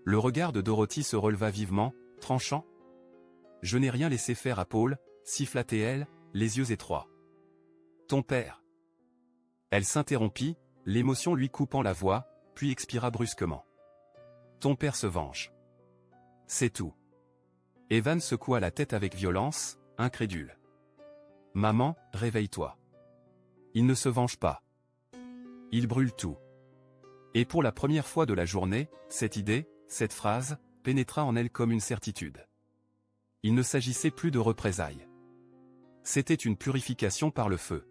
Le regard de Dorothy se releva vivement, tranchant. Je n'ai rien laissé faire à Paul, siffla-t-elle, les yeux étroits. Ton père. Elle s'interrompit, l'émotion lui coupant la voix, puis expira brusquement. Ton père se venge. C'est tout. Evan secoua la tête avec violence, incrédule. Maman, réveille-toi. Il ne se venge pas. Il brûle tout. Et pour la première fois de la journée, cette idée, cette phrase, pénétra en elle comme une certitude. Il ne s'agissait plus de représailles. C'était une purification par le feu.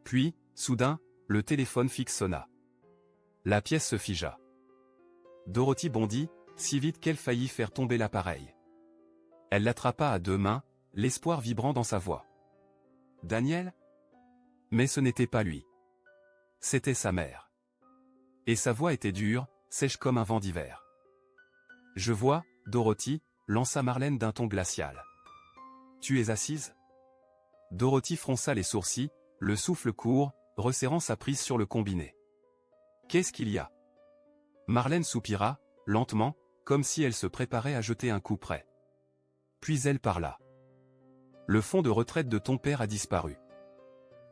Puis, soudain, le téléphone fixe sonna. La pièce se figea. Dorothy bondit, si vite qu'elle faillit faire tomber l'appareil. Elle l'attrapa à 2 mains, l'espoir vibrant dans sa voix. Daniel? Mais ce n'était pas lui. C'était sa mère. Et sa voix était dure, sèche comme un vent d'hiver. Je vois, Dorothy, lança Marlène d'un ton glacial. Tu es assise? Dorothy fronça les sourcils, le souffle court, resserrant sa prise sur le combiné. Qu'est-ce qu'il y a? Marlène soupira, lentement, comme si elle se préparait à jeter un coup près. Puis elle parla. Le fonds de retraite de ton père a disparu.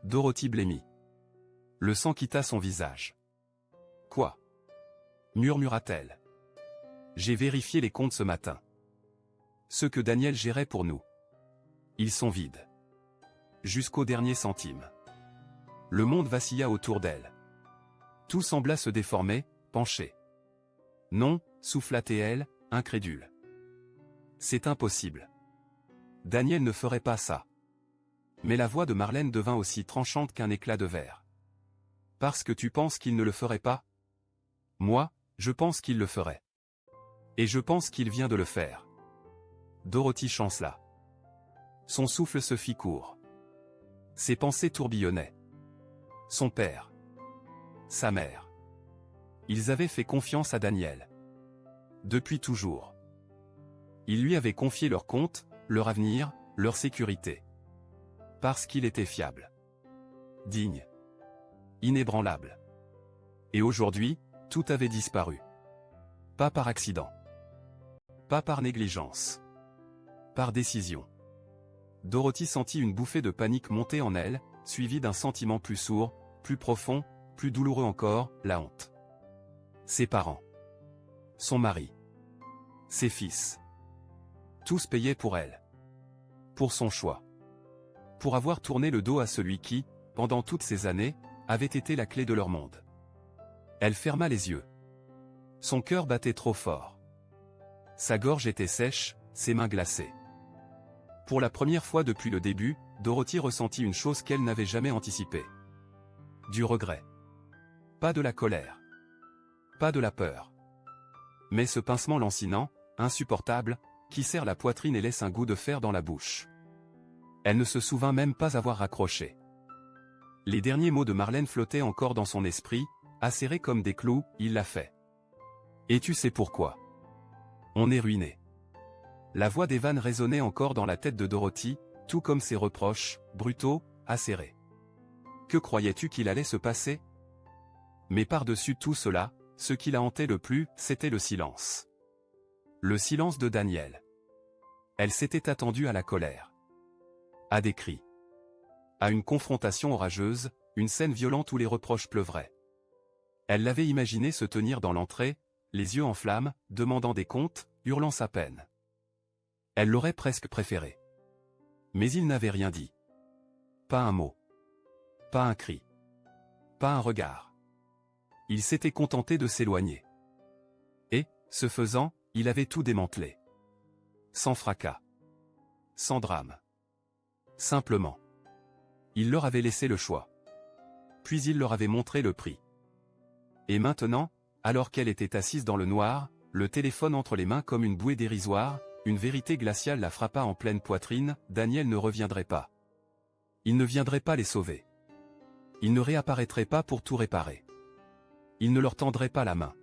Dorothy blêmit. Le sang quitta son visage. Quoi? Murmura-t-elle. J'ai vérifié les comptes ce matin. Ceux que Daniel gérait pour nous. Ils sont vides. Jusqu'au dernier centime. Le monde vacilla autour d'elle. Tout sembla se déformer, pencher. Non, souffla-t-elle, incrédule. C'est impossible. Daniel ne ferait pas ça. Mais la voix de Marlène devint aussi tranchante qu'un éclat de verre. Parce que tu penses qu'il ne le ferait pas? Moi, je pense qu'il le ferait. Et je pense qu'il vient de le faire. Dorothy chancela. Son souffle se fit court. Ses pensées tourbillonnaient. Son père. Sa mère. Ils avaient fait confiance à Daniel. Depuis toujours. Ils lui avaient confié leur compte, leur avenir, leur sécurité. Parce qu'il était fiable. Digne. Inébranlable. Et aujourd'hui, tout avait disparu. Pas par accident. Pas par négligence. Par décision. Dorothy sentit une bouffée de panique monter en elle, suivie d'un sentiment plus sourd, plus profond, plus douloureux encore, la honte. Ses parents. Son mari. Ses fils. Tous payaient pour elle. Pour son choix. Pour avoir tourné le dos à celui qui, pendant toutes ces années, avait été la clé de leur monde. Elle ferma les yeux. Son cœur battait trop fort. Sa gorge était sèche, ses mains glacées. Pour la première fois depuis le début, Dorothy ressentit une chose qu'elle n'avait jamais anticipée. Du regret. Pas de la colère. Pas de la peur. Mais ce pincement lancinant, insupportable, qui serre la poitrine et laisse un goût de fer dans la bouche. Elle ne se souvint même pas avoir raccroché. Les derniers mots de Marlène flottaient encore dans son esprit, acérés comme des clous, il l'a fait. Et tu sais pourquoi? On est ruiné. La voix d'Evan résonnait encore dans la tête de Dorothy, tout comme ses reproches, brutaux, acérés. Que croyais-tu qu'il allait se passer? Mais par-dessus tout cela, ce qui la hantait le plus, c'était le silence. Le silence de Daniel. Elle s'était attendue à la colère. À des cris. À une confrontation orageuse, une scène violente où les reproches pleuvraient. Elle l'avait imaginé se tenir dans l'entrée, les yeux en flammes, demandant des comptes, hurlant sa peine. Elle l'aurait presque préféré. Mais il n'avait rien dit. Pas un mot. Pas un cri. Pas un regard. Il s'était contenté de s'éloigner. Et, ce faisant, il avait tout démantelé. Sans fracas. Sans drame. Simplement. Il leur avait laissé le choix. Puis il leur avait montré le prix. Et maintenant, alors qu'elle était assise dans le noir, le téléphone entre les mains comme une bouée dérisoire, une vérité glaciale la frappa en pleine poitrine, Daniel ne reviendrait pas. Il ne viendrait pas les sauver. Il ne réapparaîtrait pas pour tout réparer. Il ne leur tendrait pas la main.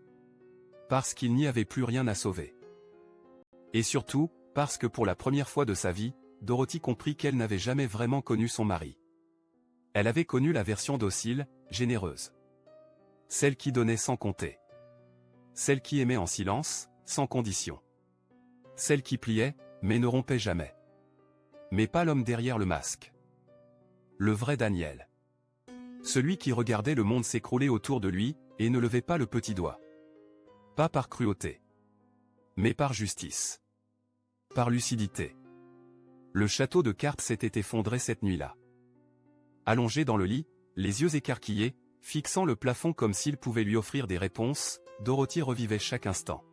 Parce qu'il n'y avait plus rien à sauver. Et surtout, parce que pour la première fois de sa vie, Dorothy comprit qu'elle n'avait jamais vraiment connu son mari. Elle avait connu la version docile, généreuse. Celle qui donnait sans compter. Celle qui aimait en silence, sans condition. Celle qui pliait, mais ne rompait jamais. Mais pas l'homme derrière le masque. Le vrai Daniel. Celui qui regardait le monde s'écrouler autour de lui, et ne levait pas le petit doigt. Pas par cruauté. Mais par justice. Par lucidité. Le château de cartes s'était effondré cette nuit-là. Allongé dans le lit, les yeux écarquillés, fixant le plafond comme s'il pouvait lui offrir des réponses, Dorothy revivait chaque instant.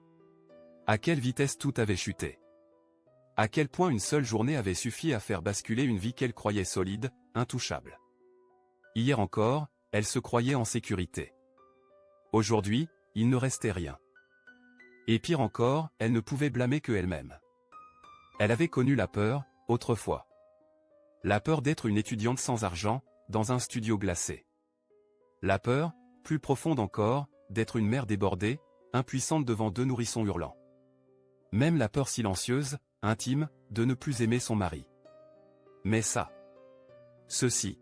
À quelle vitesse tout avait chuté. À quel point une seule journée avait suffi à faire basculer une vie qu'elle croyait solide, intouchable. Hier encore, elle se croyait en sécurité. Aujourd'hui, il ne restait rien. Et pire encore, elle ne pouvait blâmer que elle-même. Elle avait connu la peur, autrefois. La peur d'être une étudiante sans argent, dans un studio glacé. La peur, plus profonde encore, d'être une mère débordée, impuissante devant deux nourrissons hurlants. Même la peur silencieuse, intime, de ne plus aimer son mari. Mais ça. Ceci.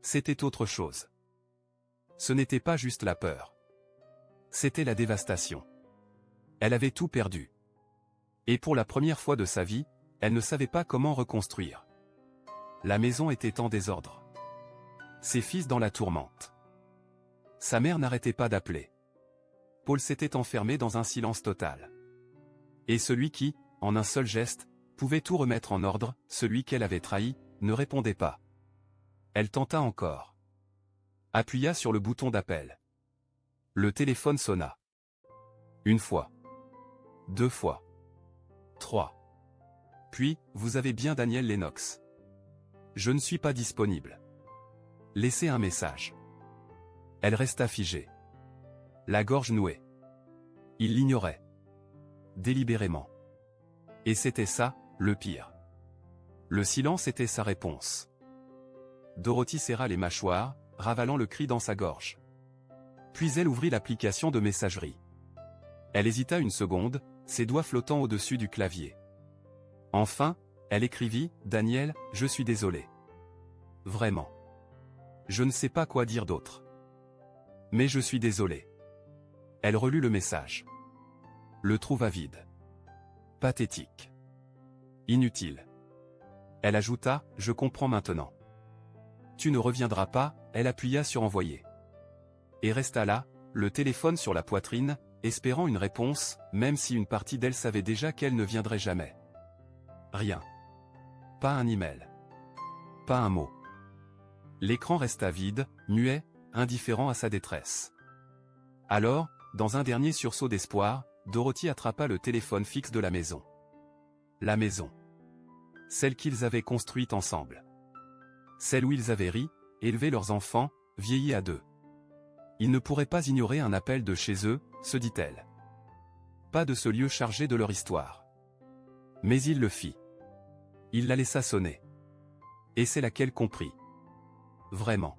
c'était autre chose. Ce n'était pas juste la peur. C'était la dévastation. Elle avait tout perdu. Et pour la première fois de sa vie, elle ne savait pas comment reconstruire. La maison était en désordre. Ses fils dans la tourmente. Sa mère n'arrêtait pas d'appeler. Paul s'était enfermé dans un silence total. Et celui qui, en un seul geste, pouvait tout remettre en ordre, celui qu'elle avait trahi, ne répondait pas. Elle tenta encore. Appuya sur le bouton d'appel. Le téléphone sonna. Une fois. 2 fois. 3. Puis, vous avez bien Daniel Lennox. Je ne suis pas disponible. Laissez un message. Elle resta figée. La gorge nouée. Il l'ignorait. Délibérément. Et c'était ça, le pire. Le silence était sa réponse. Dorothy serra les mâchoires, ravalant le cri dans sa gorge. Puis elle ouvrit l'application de messagerie. Elle hésita une seconde, ses doigts flottant au-dessus du clavier. Enfin, elle écrivit « Daniel, je suis désolé. Vraiment. Je ne sais pas quoi dire d'autre. Mais je suis désolé. » Elle relut le message. Le trouva vide. Pathétique. Inutile. Elle ajouta « Je comprends maintenant. » Tu ne reviendras pas, elle appuya sur envoyer. Et resta là, le téléphone sur la poitrine, espérant une réponse, même si une partie d'elle savait déjà qu'elle ne viendrait jamais. Rien. Pas un email. Pas un mot. L'écran resta vide, muet, indifférent à sa détresse. Alors, dans un dernier sursaut d'espoir, Dorothy attrapa le téléphone fixe de la maison. La maison. Celle qu'ils avaient construite ensemble. Celle où ils avaient ri, élevé leurs enfants, vieillis à deux. Ils ne pourraient pas ignorer un appel de chez eux, se dit-elle. Pas de ce lieu chargé de leur histoire. Mais il le fit. Il la laissa sonner. Et c'est là qu'elle comprit. Vraiment.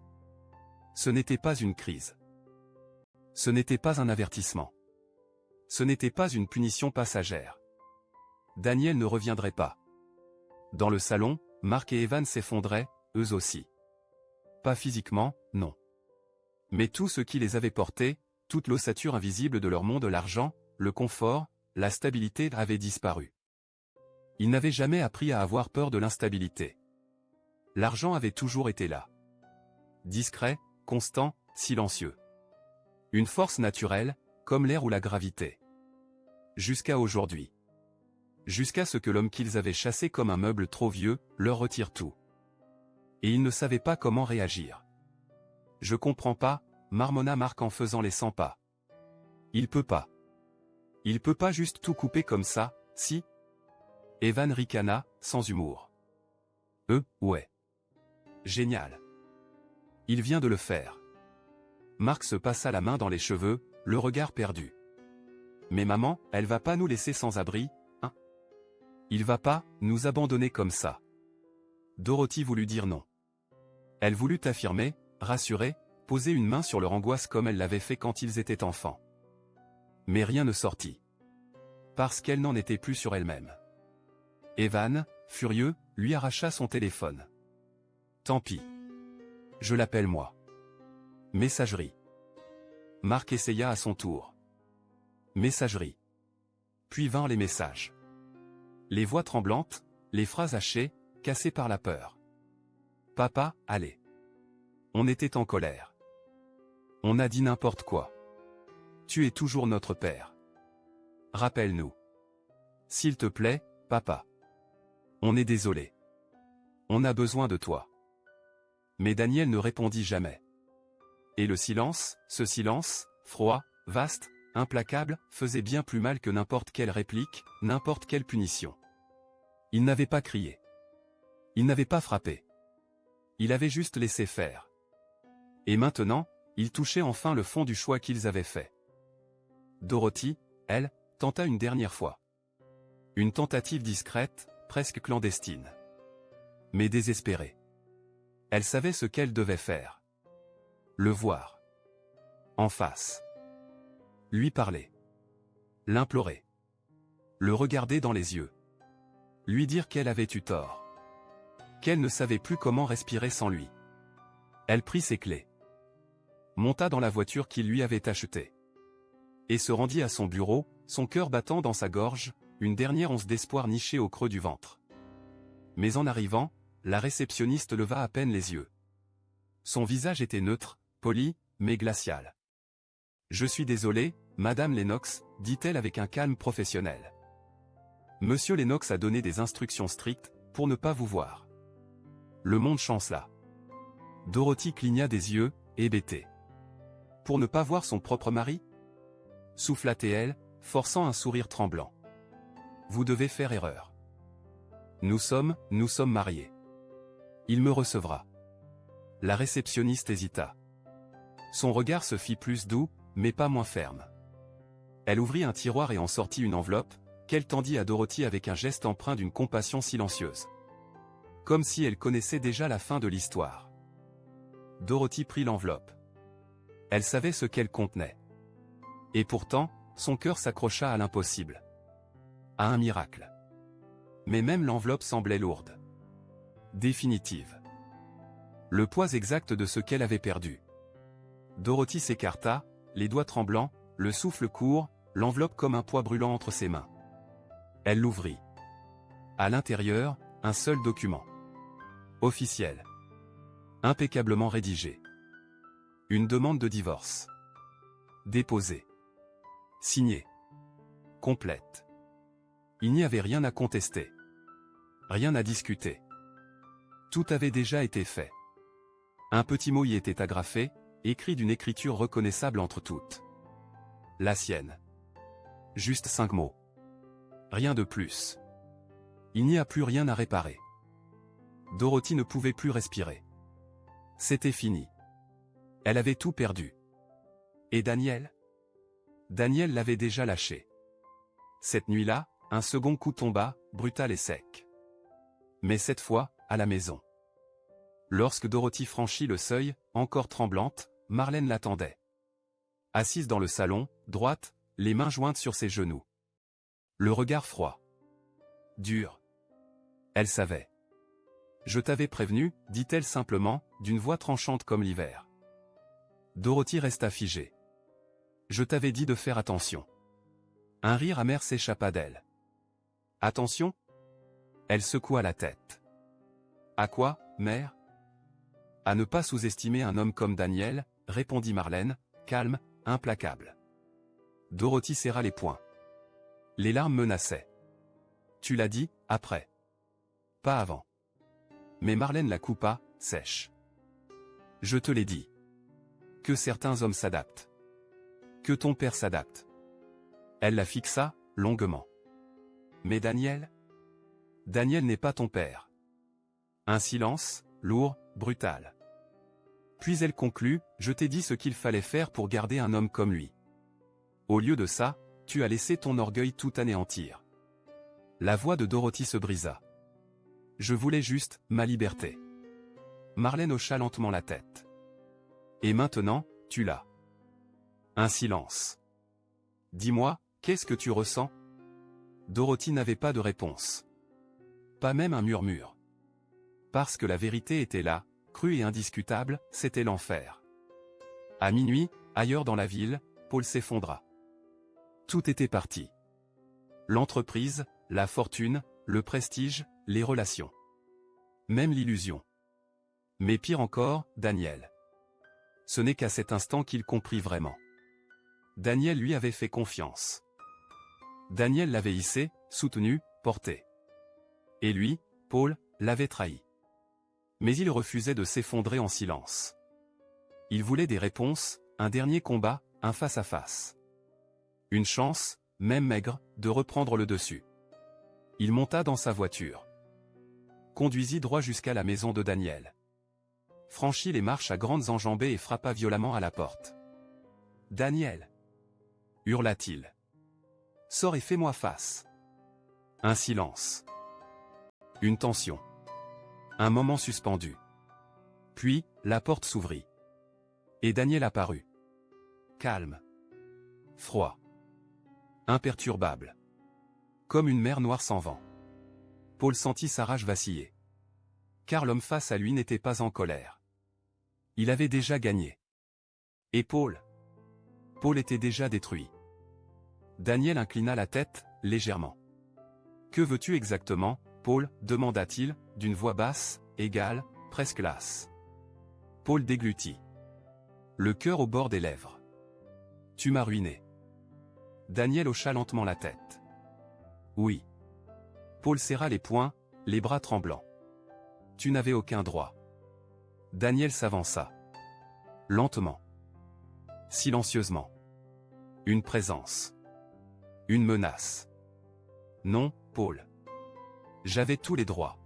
Ce n'était pas une crise. Ce n'était pas un avertissement. Ce n'était pas une punition passagère. Daniel ne reviendrait pas. Dans le salon, Mark et Evan s'effondraient, eux aussi. Pas physiquement, non. Mais tout ce qui les avait portés, toute l'ossature invisible de leur monde, l'argent, le confort, la stabilité avait disparu. Ils n'avaient jamais appris à avoir peur de l'instabilité. L'argent avait toujours été là. Discret, constant, silencieux. Une force naturelle, comme l'air ou la gravité. Jusqu'à aujourd'hui. Jusqu'à ce que l'homme qu'ils avaient chassé comme un meuble trop vieux, leur retire tout. Et ils ne savaient pas comment réagir. Je comprends pas, marmonna Mark en faisant les 100 pas. Il peut pas. Il peut pas juste tout couper comme ça, si? Evan ricana, sans humour. Ouais. Génial. Il vient de le faire. Mark se passa la main dans les cheveux, le regard perdu. Mais maman, elle va pas nous laisser sans abri, hein? Il va pas nous abandonner comme ça. Dorothy voulut dire non. Elle voulut affirmer, rassurer, poser une main sur leur angoisse comme elle l'avait fait quand ils étaient enfants. Mais rien ne sortit. Parce qu'elle n'en était plus sur elle-même. Evan, furieux, lui arracha son téléphone. Tant pis. Je l'appelle moi. Messagerie. Mark essaya à son tour. Messagerie. Puis vinrent les messages. Les voix tremblantes, les phrases hachées, cassées par la peur. Papa, allez. On était en colère. On a dit n'importe quoi. Tu es toujours notre père. Rappelle-nous. S'il te plaît, papa. On est désolé. On a besoin de toi. Mais Daniel ne répondit jamais. Et le silence, ce silence, froid, vaste, implacable, faisait bien plus mal que n'importe quelle réplique, n'importe quelle punition. Il n'avait pas crié. Il n'avait pas frappé. Il avait juste laissé faire. Et maintenant, il touchait enfin le fond du choix qu'ils avaient fait. Dorothy, elle, tenta une dernière fois. Une tentative discrète, presque clandestine. Mais désespérée. Elle savait ce qu'elle devait faire. Le voir. En face. Lui parler. L'implorer. Le regarder dans les yeux. Lui dire qu'elle avait eu tort. Qu'elle ne savait plus comment respirer sans lui. Elle prit ses clés, monta dans la voiture qu'il lui avait achetée, et se rendit à son bureau, son cœur battant dans sa gorge, une dernière once d'espoir nichée au creux du ventre. Mais en arrivant, la réceptionniste leva à peine les yeux. Son visage était neutre, poli, mais glacial. « Je suis désolé, Madame Lennox, dit-elle avec un calme professionnel. Monsieur Lennox a donné des instructions strictes, pour ne pas vous voir. Le monde chancela. » Dorothy cligna des yeux, hébétée. Pour ne pas voir son propre mari? Souffla-t-elle, forçant un sourire tremblant. Vous devez faire erreur. Nous sommes mariés. Il me recevra. La réceptionniste hésita. Son regard se fit plus doux, mais pas moins ferme. Elle ouvrit un tiroir et en sortit une enveloppe, qu'elle tendit à Dorothy avec un geste empreint d'une compassion silencieuse. Comme si elle connaissait déjà la fin de l'histoire. Dorothy prit l'enveloppe. Elle savait ce qu'elle contenait. Et pourtant, son cœur s'accrocha à l'impossible. À un miracle. Mais même l'enveloppe semblait lourde. Définitive. Le poids exact de ce qu'elle avait perdu. Dorothy s'écarta, les doigts tremblants, le souffle court, l'enveloppe comme un poids brûlant entre ses mains. Elle l'ouvrit. À l'intérieur, un seul document. Officiel. Impeccablement rédigé. Une demande de divorce. Déposée. Signée. Complète. Il n'y avait rien à contester. Rien à discuter. Tout avait déjà été fait. Un petit mot y était agrafé, écrit d'une écriture reconnaissable entre toutes. La sienne. Juste 5 mots. Rien de plus. Il n'y a plus rien à réparer. Dorothy ne pouvait plus respirer. C'était fini. Elle avait tout perdu. Et Daniel? Daniel l'avait déjà lâché. Cette nuit-là, un second coup tomba, brutal et sec. Mais cette fois, à la maison. Lorsque Dorothy franchit le seuil, encore tremblante, Marlène l'attendait. Assise dans le salon, droite, les mains jointes sur ses genoux. Le regard froid. Dur. Elle savait. Je t'avais prévenu, dit-elle simplement, d'une voix tranchante comme l'hiver. Dorothy resta figée. Je t'avais dit de faire attention. Un rire amer s'échappa d'elle. Attention? Elle secoua la tête. À quoi, mère? À ne pas sous-estimer un homme comme Daniel, répondit Marlène, calme, implacable. Dorothy serra les poings. Les larmes menaçaient. Tu l'as dit, après. Pas avant. Mais Marlène la coupa, sèche. Je te l'ai dit. Que certains hommes s'adaptent. Que ton père s'adapte. Elle la fixa, longuement. Mais Daniel? Daniel n'est pas ton père. Un silence, lourd, brutal. Puis elle conclut, je t'ai dit ce qu'il fallait faire pour garder un homme comme lui. Au lieu de ça, tu as laissé ton orgueil tout anéantir. La voix de Dorothy se brisa. Je voulais juste, ma liberté. Marlène hocha lentement la tête. Et maintenant, tu l'as. Un silence. Dis-moi, qu'est-ce que tu ressens? Dorothy n'avait pas de réponse. Pas même un murmure. Parce que la vérité était là, crue et indiscutable, c'était l'enfer. À minuit, ailleurs dans la ville, Paul s'effondra. Tout était parti. L'entreprise, la fortune, le prestige, les relations. Même l'illusion. Mais pire encore, Daniel. Ce n'est qu'à cet instant qu'il comprit vraiment. Daniel lui avait fait confiance. Daniel l'avait hissé, soutenu, porté. Et lui, Paul, l'avait trahi. Mais il refusait de s'effondrer en silence. Il voulait des réponses, un dernier combat, un face-à-face. Une chance, même maigre, de reprendre le dessus. Il monta dans sa voiture. Conduisit droit jusqu'à la maison de Daniel. Franchit les marches à grandes enjambées et frappa violemment à la porte. « Daniel !» hurla-t-il. « Sors et fais-moi face !» Un silence. Une tension. Un moment suspendu. Puis, la porte s'ouvrit. Et Daniel apparut. Calme. Froid. Imperturbable. Comme une mer noire sans vent. Paul sentit sa rage vaciller. Car l'homme face à lui n'était pas en colère. Il avait déjà gagné. Et Paul? Paul était déjà détruit. Daniel inclina la tête, légèrement. Que veux-tu exactement, Paul? Demanda-t-il, d'une voix basse, égale, presque lasse. Paul déglutit. Le cœur au bord des lèvres. Tu m'as ruiné. Daniel hocha lentement la tête. Oui. Paul serra les poings, les bras tremblants. Tu n'avais aucun droit. Daniel s'avança. Lentement. Silencieusement. Une présence. Une menace. Non, Paul. J'avais tous les droits.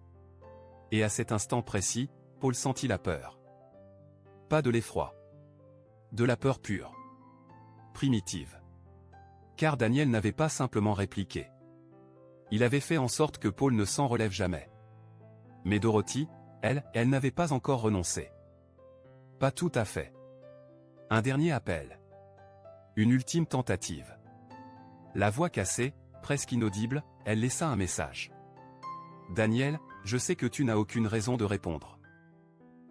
Et à cet instant précis, Paul sentit la peur. Pas de l'effroi. De la peur pure. Primitive. Car Daniel n'avait pas simplement répliqué. Il avait fait en sorte que Paul ne s'en relève jamais. Mais Dorothy, elle n'avait pas encore renoncé. Pas tout à fait. Un dernier appel. Une ultime tentative. La voix cassée, presque inaudible, elle laissa un message. Daniel, je sais que tu n'as aucune raison de répondre.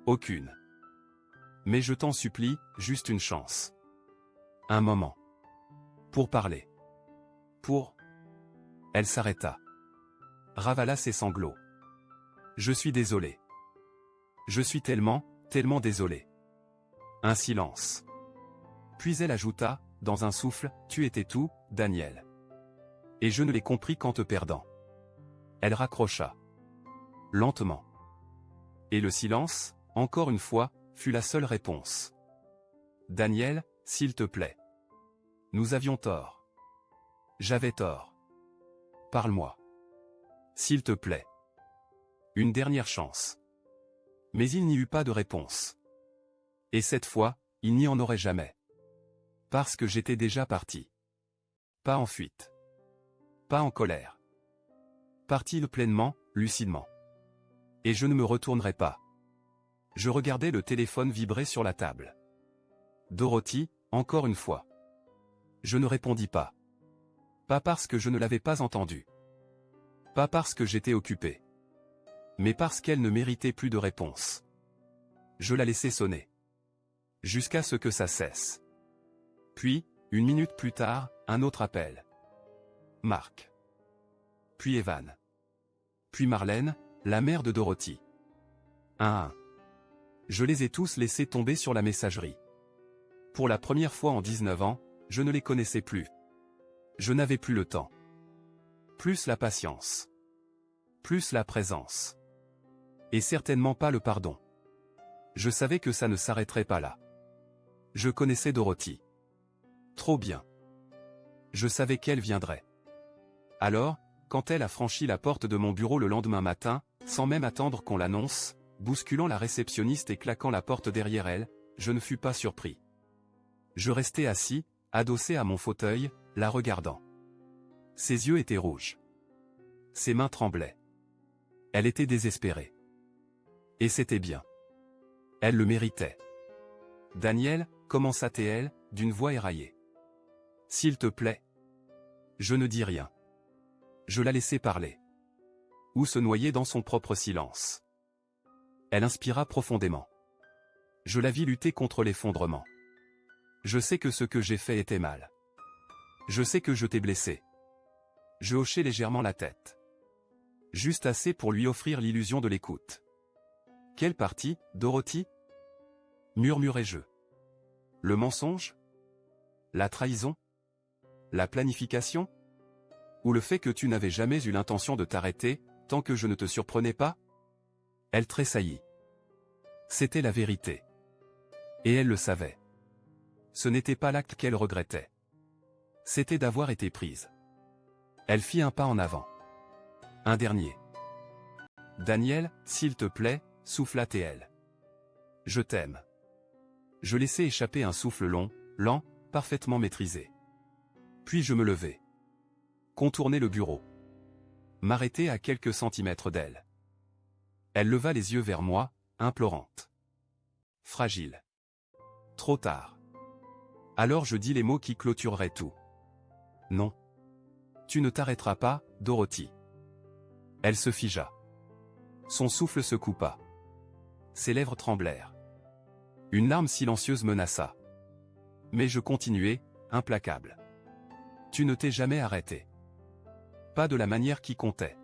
Aucune. Mais je t'en supplie, juste une chance. Un moment. Pour parler. Elle s'arrêta. Ravala ses sanglots. Je suis désolé. Je suis tellement désolé. Un silence. Puis elle ajouta, dans un souffle, tu étais tout, Daniel. Et je ne l'ai compris qu'en te perdant. Elle raccrocha. Lentement. Et le silence, encore une fois, fut la seule réponse. Daniel, s'il te plaît. Nous avions tort. J'avais tort. Parle-moi. S'il te plaît. Une dernière chance. Mais il n'y eut pas de réponse. Et cette fois, il n'y en aurait jamais. Parce que j'étais déjà parti. Pas en fuite. Pas en colère. Parti pleinement, lucidement. Et je ne me retournerai pas. Je regardais le téléphone vibrer sur la table. Dorothy, encore une fois. Je ne répondis pas. Pas parce que je ne l'avais pas entendu. Pas parce que j'étais occupé. Mais parce qu'elle ne méritait plus de réponse. Je la laissai sonner. Jusqu'à ce que ça cesse. Puis, une minute plus tard, un autre appel. Marc. Puis Evan. Puis Marlène, la mère de Dorothy. Un à un. Je les ai tous laissés tomber sur la messagerie. Pour la première fois en 19 ans, je ne les connaissais plus. Je n'avais plus le temps. Plus la patience. Plus la présence. Et certainement pas le pardon. Je savais que ça ne s'arrêterait pas là. Je connaissais Dorothy. Trop bien. Je savais qu'elle viendrait. Alors, quand elle a franchi la porte de mon bureau le lendemain matin, sans même attendre qu'on l'annonce, bousculant la réceptionniste et claquant la porte derrière elle, je ne fus pas surpris. Je restai assis, adossé à mon fauteuil, la regardant. Ses yeux étaient rouges. Ses mains tremblaient. Elle était désespérée. Et c'était bien. Elle le méritait. Daniel, commença-t-elle, d'une voix éraillée. S'il te plaît. Je ne dis rien. Je la laissai parler. Ou se noyer dans son propre silence. Elle inspira profondément. Je la vis lutter contre l'effondrement. Je sais que ce que j'ai fait était mal. Je sais que je t'ai blessé. Je hochai légèrement la tête. Juste assez pour lui offrir l'illusion de l'écoute. Quelle partie, Dorothy? Murmurai-je. Le mensonge? La trahison? La planification? Ou le fait que tu n'avais jamais eu l'intention de t'arrêter, tant que je ne te surprenais pas? Elle tressaillit. C'était la vérité. Et elle le savait. Ce n'était pas l'acte qu'elle regrettait. C'était d'avoir été prise. Elle fit un pas en avant. Un dernier. Daniel, s'il te plaît, souffla-t-elle. Je t'aime. Je laissai échapper un souffle long, lent, parfaitement maîtrisé. Puis je me levai. Contournai le bureau. M'arrêtai à quelques centimètres d'elle. Elle leva les yeux vers moi, implorante. Fragile. Trop tard. Alors je dis les mots qui clôtureraient tout. Non. Tu ne t'arrêteras pas, Dorothy. Elle se figea. Son souffle se coupa. Ses lèvres tremblèrent. Une larme silencieuse menaça. Mais je continuai, implacable. Tu ne t'es jamais arrêté. Pas de la manière qui comptait.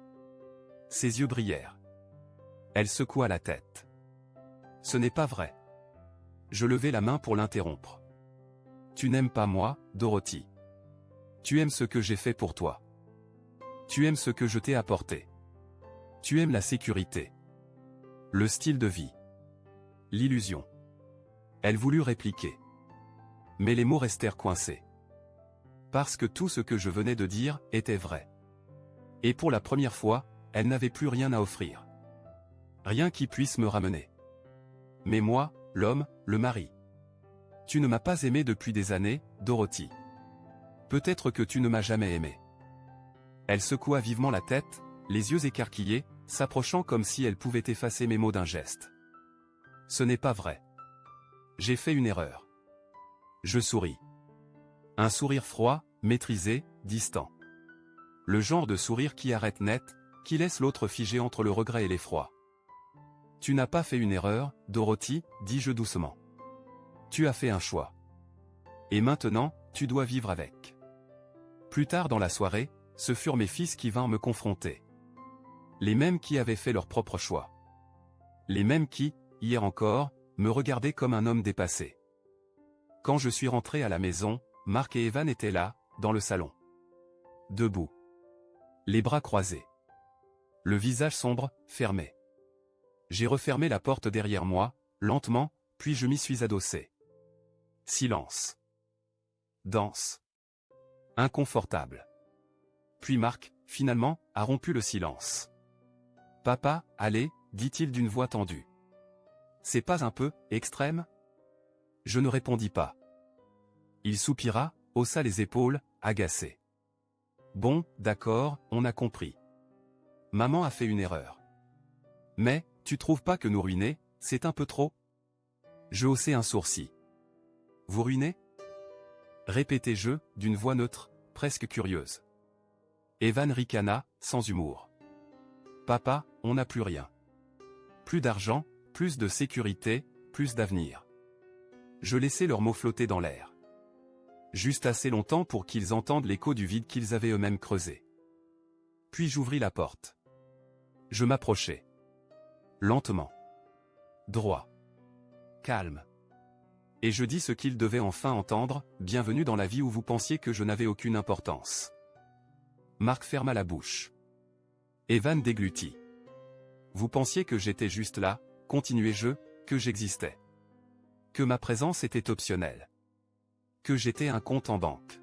Ses yeux brillèrent. Elle secoua la tête. Ce n'est pas vrai. Je levai la main pour l'interrompre. Tu n'aimes pas moi, Dorothy. Tu aimes ce que j'ai fait pour toi. Tu aimes ce que je t'ai apporté. Tu aimes la sécurité. Le style de vie. L'illusion. Elle voulut répliquer. Mais les mots restèrent coincés. Parce que tout ce que je venais de dire était vrai. Et pour la première fois, elle n'avait plus rien à offrir. Rien qui puisse me ramener. Mais moi, l'homme, le mari. Tu ne m'as pas aimé depuis des années, Dorothy. Peut-être que tu ne m'as jamais aimé. Elle secoua vivement la tête, les yeux écarquillés, s'approchant comme si elle pouvait effacer mes mots d'un geste. Ce n'est pas vrai. J'ai fait une erreur. Je souris. Un sourire froid, maîtrisé, distant. Le genre de sourire qui arrête net, qui laisse l'autre figé entre le regret et l'effroi. Tu n'as pas fait une erreur, Dorothy, dis-je doucement. Tu as fait un choix. Et maintenant, tu dois vivre avec. Plus tard dans la soirée, ce furent mes fils qui vinrent me confronter. Les mêmes qui avaient fait leur propre choix. Les mêmes qui, hier encore, me regardaient comme un homme dépassé. Quand je suis rentré à la maison, Mark et Evan étaient là, dans le salon. Debout. Les bras croisés. Le visage sombre, fermé. J'ai refermé la porte derrière moi, lentement, puis je m'y suis adossé. Silence. Danse. Inconfortable. Puis Mark, finalement, a rompu le silence. « Papa, allez, dit-il d'une voix tendue. C'est pas un peu extrême ?» Je ne répondis pas. Il soupira, haussa les épaules, agacé. « Bon, d'accord, on a compris. Maman a fait une erreur. Mais, tu trouves pas que nous ruiner, c'est un peu trop ?» Je haussai un sourcil. « Vous ruiner ?» répétai-je, d'une voix neutre, presque curieuse. Evan ricana, sans humour. « Papa, on n'a plus rien. Plus d'argent, plus de sécurité, plus d'avenir. » Je laissai leurs mots flotter dans l'air. Juste assez longtemps pour qu'ils entendent l'écho du vide qu'ils avaient eux-mêmes creusé. Puis j'ouvris la porte. Je m'approchai. Lentement. Droit. Calme. Et je dis ce qu'ils devaient enfin entendre, « Bienvenue dans la vie où vous pensiez que je n'avais aucune importance. » Mark ferma la bouche. Evan déglutit. « Vous pensiez que j'étais juste là, continuai-je, que j'existais. Que ma présence était optionnelle. Que j'étais un compte en banque.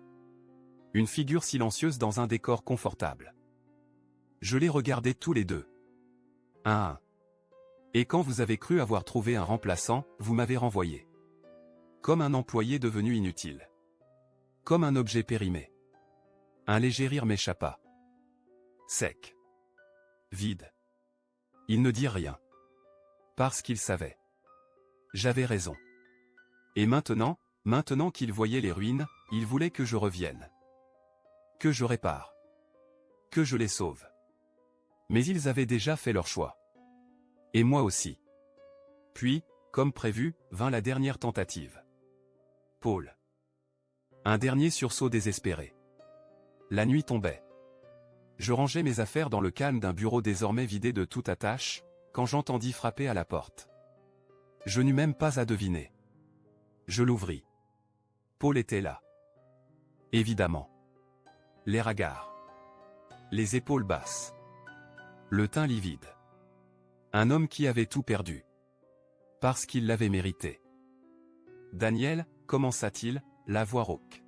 Une figure silencieuse dans un décor confortable. » Je les regardais tous les deux. Un à un. Et quand vous avez cru avoir trouvé un remplaçant, vous m'avez renvoyé. Comme un employé devenu inutile. Comme un objet périmé. Un léger rire m'échappa. Sec. Vide. Il ne dit rien. Parce qu'il savait. J'avais raison. Et maintenant qu'il voyait les ruines, il voulait que je revienne. Que je répare. Que je les sauve. Mais ils avaient déjà fait leur choix. Et moi aussi. Puis, comme prévu, vint la dernière tentative. Paul. Un dernier sursaut désespéré. La nuit tombait. Je rangeais mes affaires dans le calme d'un bureau désormais vidé de toute attache, quand j'entendis frapper à la porte. Je n'eus même pas à deviner. Je l'ouvris. Paul était là. Évidemment. L'air hagard. Les épaules basses. Le teint livide. Un homme qui avait tout perdu. Parce qu'il l'avait mérité. « Daniel, commença-t-il, la voix rauque.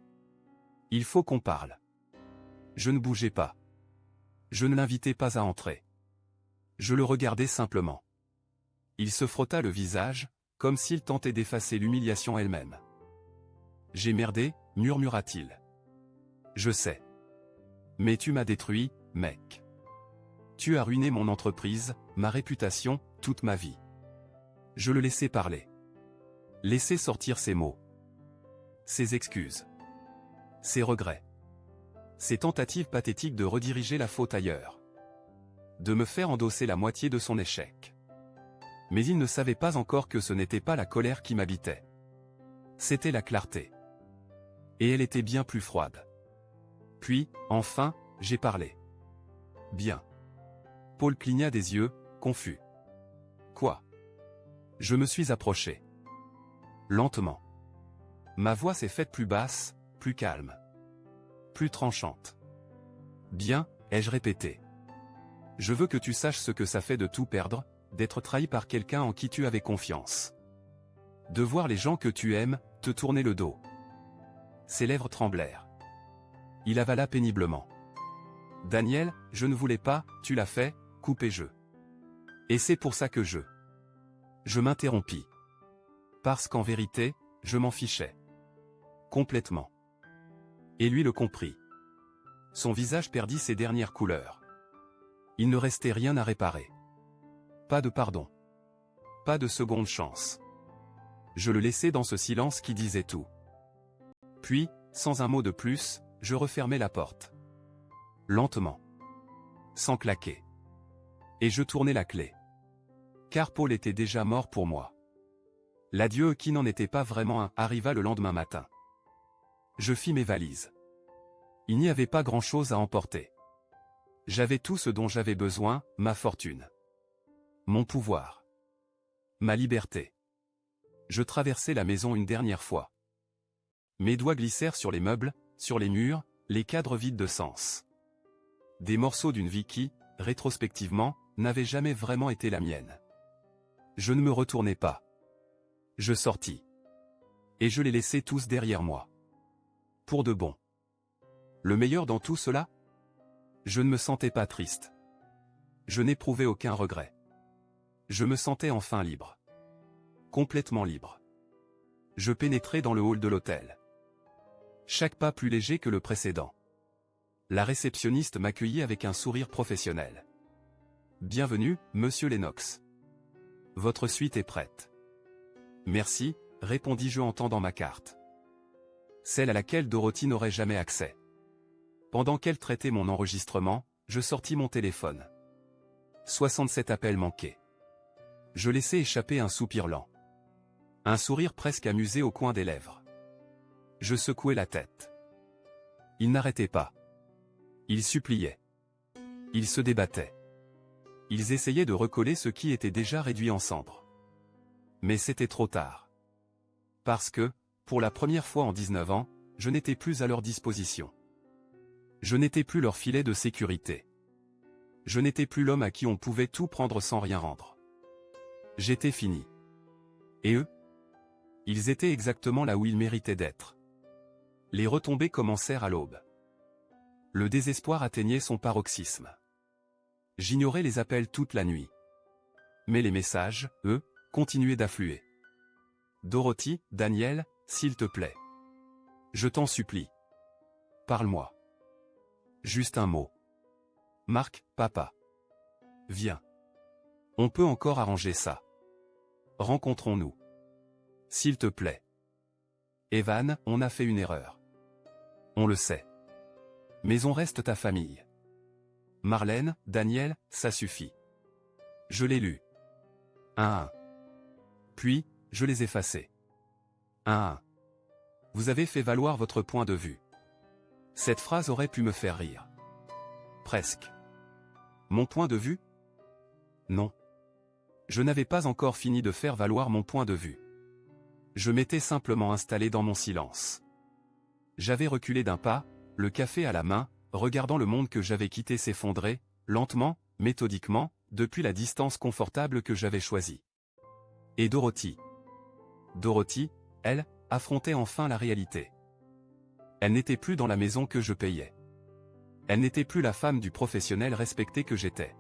Il faut qu'on parle. » Je ne bougeais pas. Je ne l'invitais pas à entrer. Je le regardais simplement. Il se frotta le visage, comme s'il tentait d'effacer l'humiliation elle-même. « J'ai merdé, murmura-t-il. Je sais. Mais tu m'as détruit, mec. Tu as ruiné mon entreprise, ma réputation, toute ma vie. » Je le laissai parler. Laissai sortir ses mots. Ses excuses. Ses regrets. Ses tentatives pathétiques de rediriger la faute ailleurs. De me faire endosser la moitié de son échec. Mais il ne savait pas encore que ce n'était pas la colère qui m'habitait. C'était la clarté. Et elle était bien plus froide. Puis, enfin, j'ai parlé. Bien. Paul cligna des yeux, confus. Quoi? Je me suis approché. Lentement. Ma voix s'est faite plus basse, plus calme. Plus tranchante. Bien, ai-je répété. Je veux que tu saches ce que ça fait de tout perdre, d'être trahi par quelqu'un en qui tu avais confiance. De voir les gens que tu aimes, te tourner le dos. Ses lèvres tremblèrent. Il avala péniblement. Daniel, je ne voulais pas, tu l'as fait, coupai-je. Et c'est pour ça que je m'interrompis. Parce qu'en vérité, je m'en fichais. Complètement. Et lui le comprit. Son visage perdit ses dernières couleurs. Il ne restait rien à réparer. Pas de pardon. Pas de seconde chance. Je le laissai dans ce silence qui disait tout. Puis, sans un mot de plus, je refermai la porte. Lentement. Sans claquer. Et je tournai la clé. Car Paul était déjà mort pour moi. L'adieu qui n'en était pas vraiment un arriva le lendemain matin. Je fis mes valises. Il n'y avait pas grand-chose à emporter. J'avais tout ce dont j'avais besoin, ma fortune. Mon pouvoir. Ma liberté. Je traversai la maison une dernière fois. Mes doigts glissèrent sur les meubles, sur les murs, les cadres vides de sens. Des morceaux d'une vie qui, rétrospectivement, n'avait jamais vraiment été la mienne. Je ne me retournai pas. Je sortis. Et je les laissai tous derrière moi. Pour de bon. Le meilleur dans tout cela? Je ne me sentais pas triste. Je n'éprouvais aucun regret. Je me sentais enfin libre. Complètement libre. Je pénétrai dans le hall de l'hôtel. Chaque pas plus léger que le précédent. La réceptionniste m'accueillit avec un sourire professionnel. Bienvenue, monsieur Lennox. Votre suite est prête. Merci, répondis-je en tendant ma carte. Celle à laquelle Dorothy n'aurait jamais accès. Pendant qu'elle traitait mon enregistrement, je sortis mon téléphone. 67 appels manqués. Je laissai échapper un soupir lent. Un sourire presque amusé au coin des lèvres. Je secouai la tête. Ils n'arrêtaient pas. Ils suppliaient. Ils se débattaient. Ils essayaient de recoller ce qui était déjà réduit en cendres. Mais c'était trop tard. Parce que, pour la première fois en 19 ans, je n'étais plus à leur disposition. Je n'étais plus leur filet de sécurité. Je n'étais plus l'homme à qui on pouvait tout prendre sans rien rendre. J'étais fini. Et eux? Ils étaient exactement là où ils méritaient d'être. Les retombées commencèrent à l'aube. Le désespoir atteignait son paroxysme. J'ignorais les appels toute la nuit. Mais les messages, eux, continuaient d'affluer. Dorothy, Daniel, s'il te plaît. Je t'en supplie. Parle-moi. Juste un mot. Marc, papa. Viens. On peut encore arranger ça. Rencontrons-nous. S'il te plaît. Evan, on a fait une erreur. On le sait. Mais on reste ta famille. Marlène, Daniel, ça suffit. Je l'ai lu. Un à un. Puis, je les effaçai. Un à un. Vous avez fait valoir votre point de vue. Cette phrase aurait pu me faire rire. Presque. Mon point de vue? Non. Je n'avais pas encore fini de faire valoir mon point de vue. Je m'étais simplement installé dans mon silence. J'avais reculé d'un pas, le café à la main, regardant le monde que j'avais quitté s'effondrer, lentement, méthodiquement, depuis la distance confortable que j'avais choisie. Et Dorothy. Dorothy, elle, affrontait enfin la réalité. Elle n'était plus dans la maison que je payais. Elle n'était plus la femme du professionnel respecté que j'étais.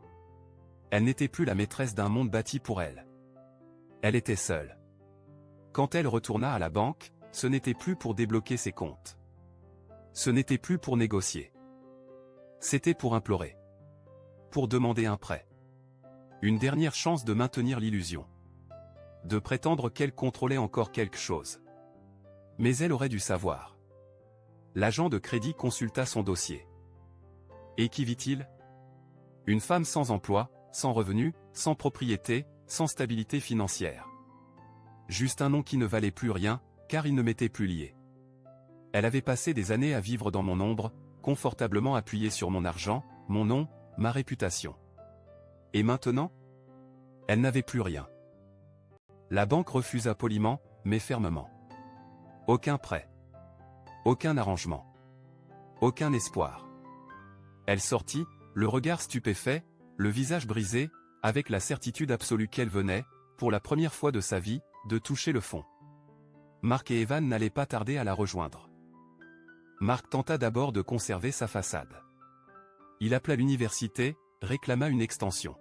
Elle n'était plus la maîtresse d'un monde bâti pour elle. Elle était seule. Quand elle retourna à la banque, ce n'était plus pour débloquer ses comptes. Ce n'était plus pour négocier. C'était pour implorer. Pour demander un prêt. Une dernière chance de maintenir l'illusion. De prétendre qu'elle contrôlait encore quelque chose. Mais elle aurait dû savoir. L'agent de crédit consulta son dossier. Et qui vit-il? Une femme sans emploi, sans revenu, sans propriété, sans stabilité financière. Juste un nom qui ne valait plus rien, car il ne m'était plus lié. Elle avait passé des années à vivre dans mon ombre, confortablement appuyée sur mon argent, mon nom, ma réputation. Et maintenant? Elle n'avait plus rien. La banque refusa poliment, mais fermement. Aucun prêt. Aucun arrangement. Aucun espoir. Elle sortit, le regard stupéfait, le visage brisé, avec la certitude absolue qu'elle venait, pour la première fois de sa vie, de toucher le fond. Mark et Evan n'allaient pas tarder à la rejoindre. Mark tenta d'abord de conserver sa façade. Il appela l'université, réclama une extension.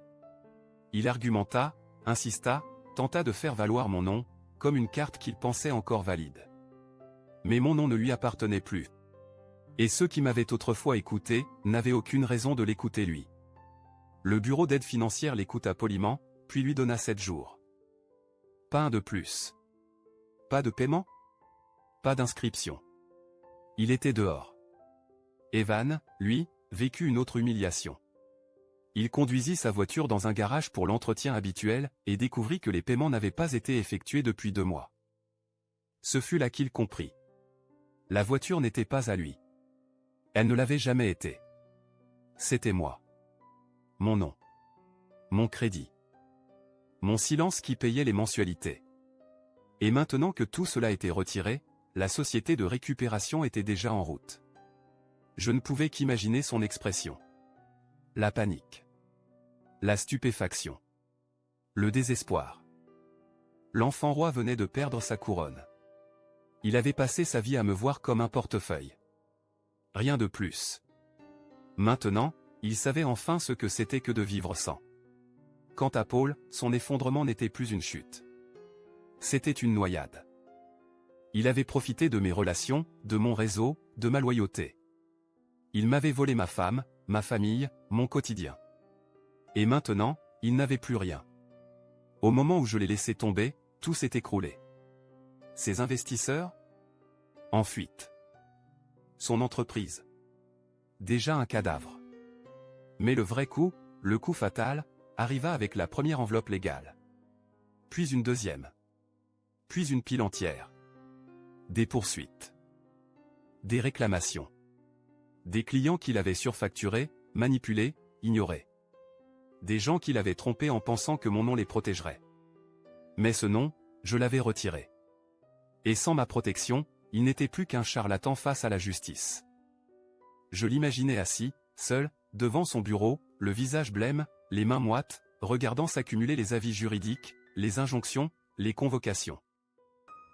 Il argumenta, insista, tenta de faire valoir mon nom, comme une carte qu'il pensait encore valide. Mais mon nom ne lui appartenait plus. Et ceux qui m'avaient autrefois écouté, n'avaient aucune raison de l'écouter lui. Le bureau d'aide financière l'écouta poliment, puis lui donna 7 jours. Pas un de plus. Pas de paiement? Pas d'inscription. Il était dehors. Evan, lui, vécut une autre humiliation. Il conduisit sa voiture dans un garage pour l'entretien habituel, et découvrit que les paiements n'avaient pas été effectués depuis 2 mois. Ce fut là qu'il comprit. La voiture n'était pas à lui. Elle ne l'avait jamais été. C'était moi. Mon nom. Mon crédit. Mon silence qui payait les mensualités. Et maintenant que tout cela était retiré, la société de récupération était déjà en route. Je ne pouvais qu'imaginer son expression. La panique. La stupéfaction. Le désespoir. L'enfant roi venait de perdre sa couronne. Il avait passé sa vie à me voir comme un portefeuille. Rien de plus. Maintenant, il savait enfin ce que c'était que de vivre sans. Quant à Paul, son effondrement n'était plus une chute. C'était une noyade. Il avait profité de mes relations, de mon réseau, de ma loyauté. Il m'avait volé ma femme, ma famille, mon quotidien. Et maintenant, il n'avait plus rien. Au moment où je l'ai laissé tomber, tout s'est écroulé. Ses investisseurs? En fuite. Son entreprise. Déjà un cadavre. Mais le vrai coup, le coup fatal, arriva avec la première enveloppe légale. Puis une deuxième. Puis une pile entière. Des poursuites. Des réclamations. Des clients qu'il avait surfacturés, manipulés, ignorés. Des gens qu'il avait trompés en pensant que mon nom les protégerait. Mais ce nom, je l'avais retiré. Et sans ma protection, il n'était plus qu'un charlatan face à la justice. Je l'imaginais assis, seul, devant son bureau, le visage blême, les mains moites, regardant s'accumuler les avis juridiques, les injonctions, les convocations.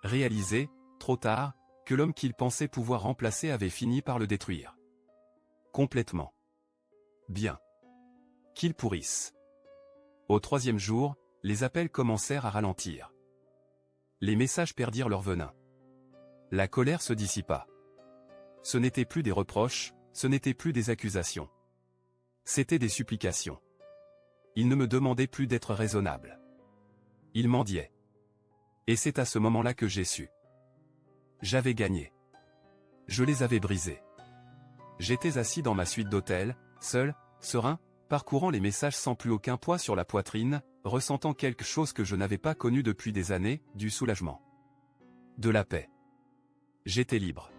Réalisé, trop tard, que l'homme qu'il pensait pouvoir remplacer avait fini par le détruire. Complètement. Bien. Qu'il pourrisse. Au 3e jour, les appels commencèrent à ralentir. Les messages perdirent leur venin. La colère se dissipa. Ce n'était plus des reproches, ce n'était plus des accusations. C'étaient des supplications. Il ne me demandait plus d'être raisonnable. Il mendiait. Et c'est à ce moment-là que j'ai su. J'avais gagné. Je les avais brisés. J'étais assis dans ma suite d'hôtel, seul, serein, parcourant les messages sans plus aucun poids sur la poitrine, ressentant quelque chose que je n'avais pas connu depuis des années, du soulagement. De la paix. J'étais libre.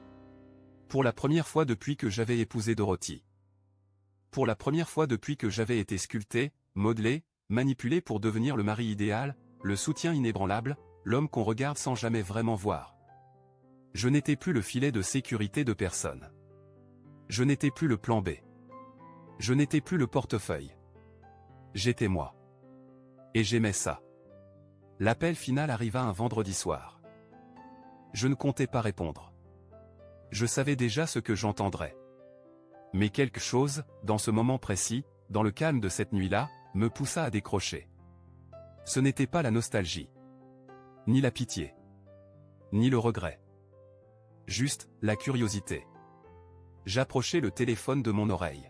Pour la première fois depuis que j'avais épousé Dorothy. Pour la première fois depuis que j'avais été sculpté, modelé, manipulé pour devenir le mari idéal, le soutien inébranlable, l'homme qu'on regarde sans jamais vraiment voir. Je n'étais plus le filet de sécurité de personne. Je n'étais plus le plan B. Je n'étais plus le portefeuille. J'étais moi. Et j'aimais ça. L'appel final arriva un vendredi soir. Je ne comptais pas répondre. Je savais déjà ce que j'entendrais. Mais quelque chose, dans ce moment précis, dans le calme de cette nuit-là, me poussa à décrocher. Ce n'était pas la nostalgie. Ni la pitié. Ni le regret. Juste, la curiosité. J'approchai le téléphone de mon oreille.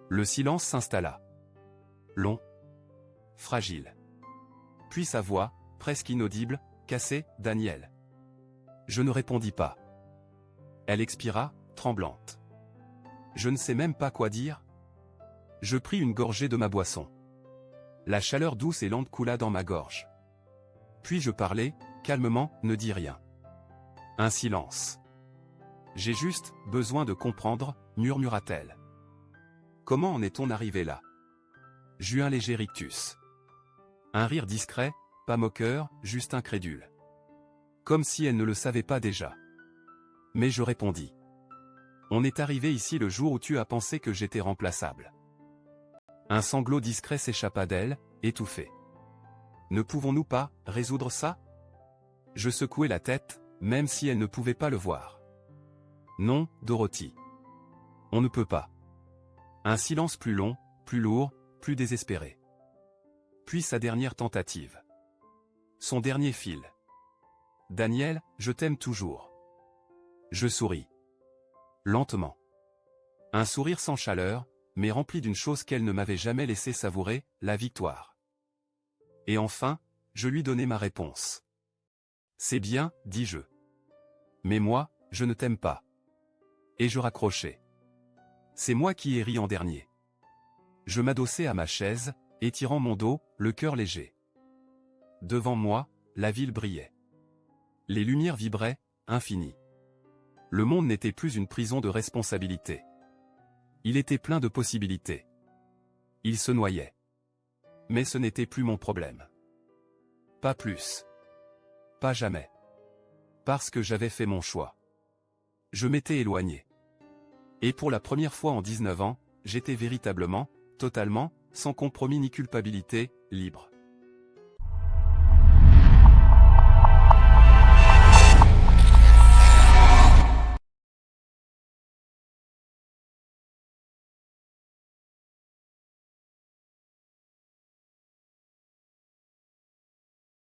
Le silence s'installa. Long. Fragile. Puis sa voix, presque inaudible, cassée, « Daniel. » Je ne répondis pas. Elle expira, tremblante. Je ne sais même pas quoi dire. Je pris une gorgée de ma boisson. La chaleur douce et lente coula dans ma gorge. Puis je parlais, calmement, ne dis rien. Un silence. J'ai juste besoin de comprendre, murmura-t-elle. Comment en est-on arrivé là? J'eus un léger rictus. Un rire discret, pas moqueur, juste incrédule. Comme si elle ne le savait pas déjà. Mais je répondis. On est arrivé ici le jour où tu as pensé que j'étais remplaçable. Un sanglot discret s'échappa d'elle, étouffé. Ne pouvons-nous pas résoudre ça? Je secouai la tête, même si elle ne pouvait pas le voir. Non, Dorothy. On ne peut pas. Un silence plus long, plus lourd, plus désespéré. Puis sa dernière tentative. Son dernier fil. Daniel, je t'aime toujours. Je souris. Lentement. Un sourire sans chaleur, mais rempli d'une chose qu'elle ne m'avait jamais laissé savourer, la victoire. Et enfin, je lui donnai ma réponse. C'est bien, dis-je. Mais moi, je ne t'aime pas. Et je raccrochai. C'est moi qui ai ri en dernier. Je m'adossai à ma chaise, étirant mon dos, le cœur léger. Devant moi, la ville brillait. Les lumières vibraient, infinies. Le monde n'était plus une prison de responsabilité. Il était plein de possibilités. Il se noyait. Mais ce n'était plus mon problème. Pas plus. Pas jamais. Parce que j'avais fait mon choix. Je m'étais éloigné. Et pour la première fois en 19 ans, j'étais véritablement, totalement, sans compromis ni culpabilité, libre.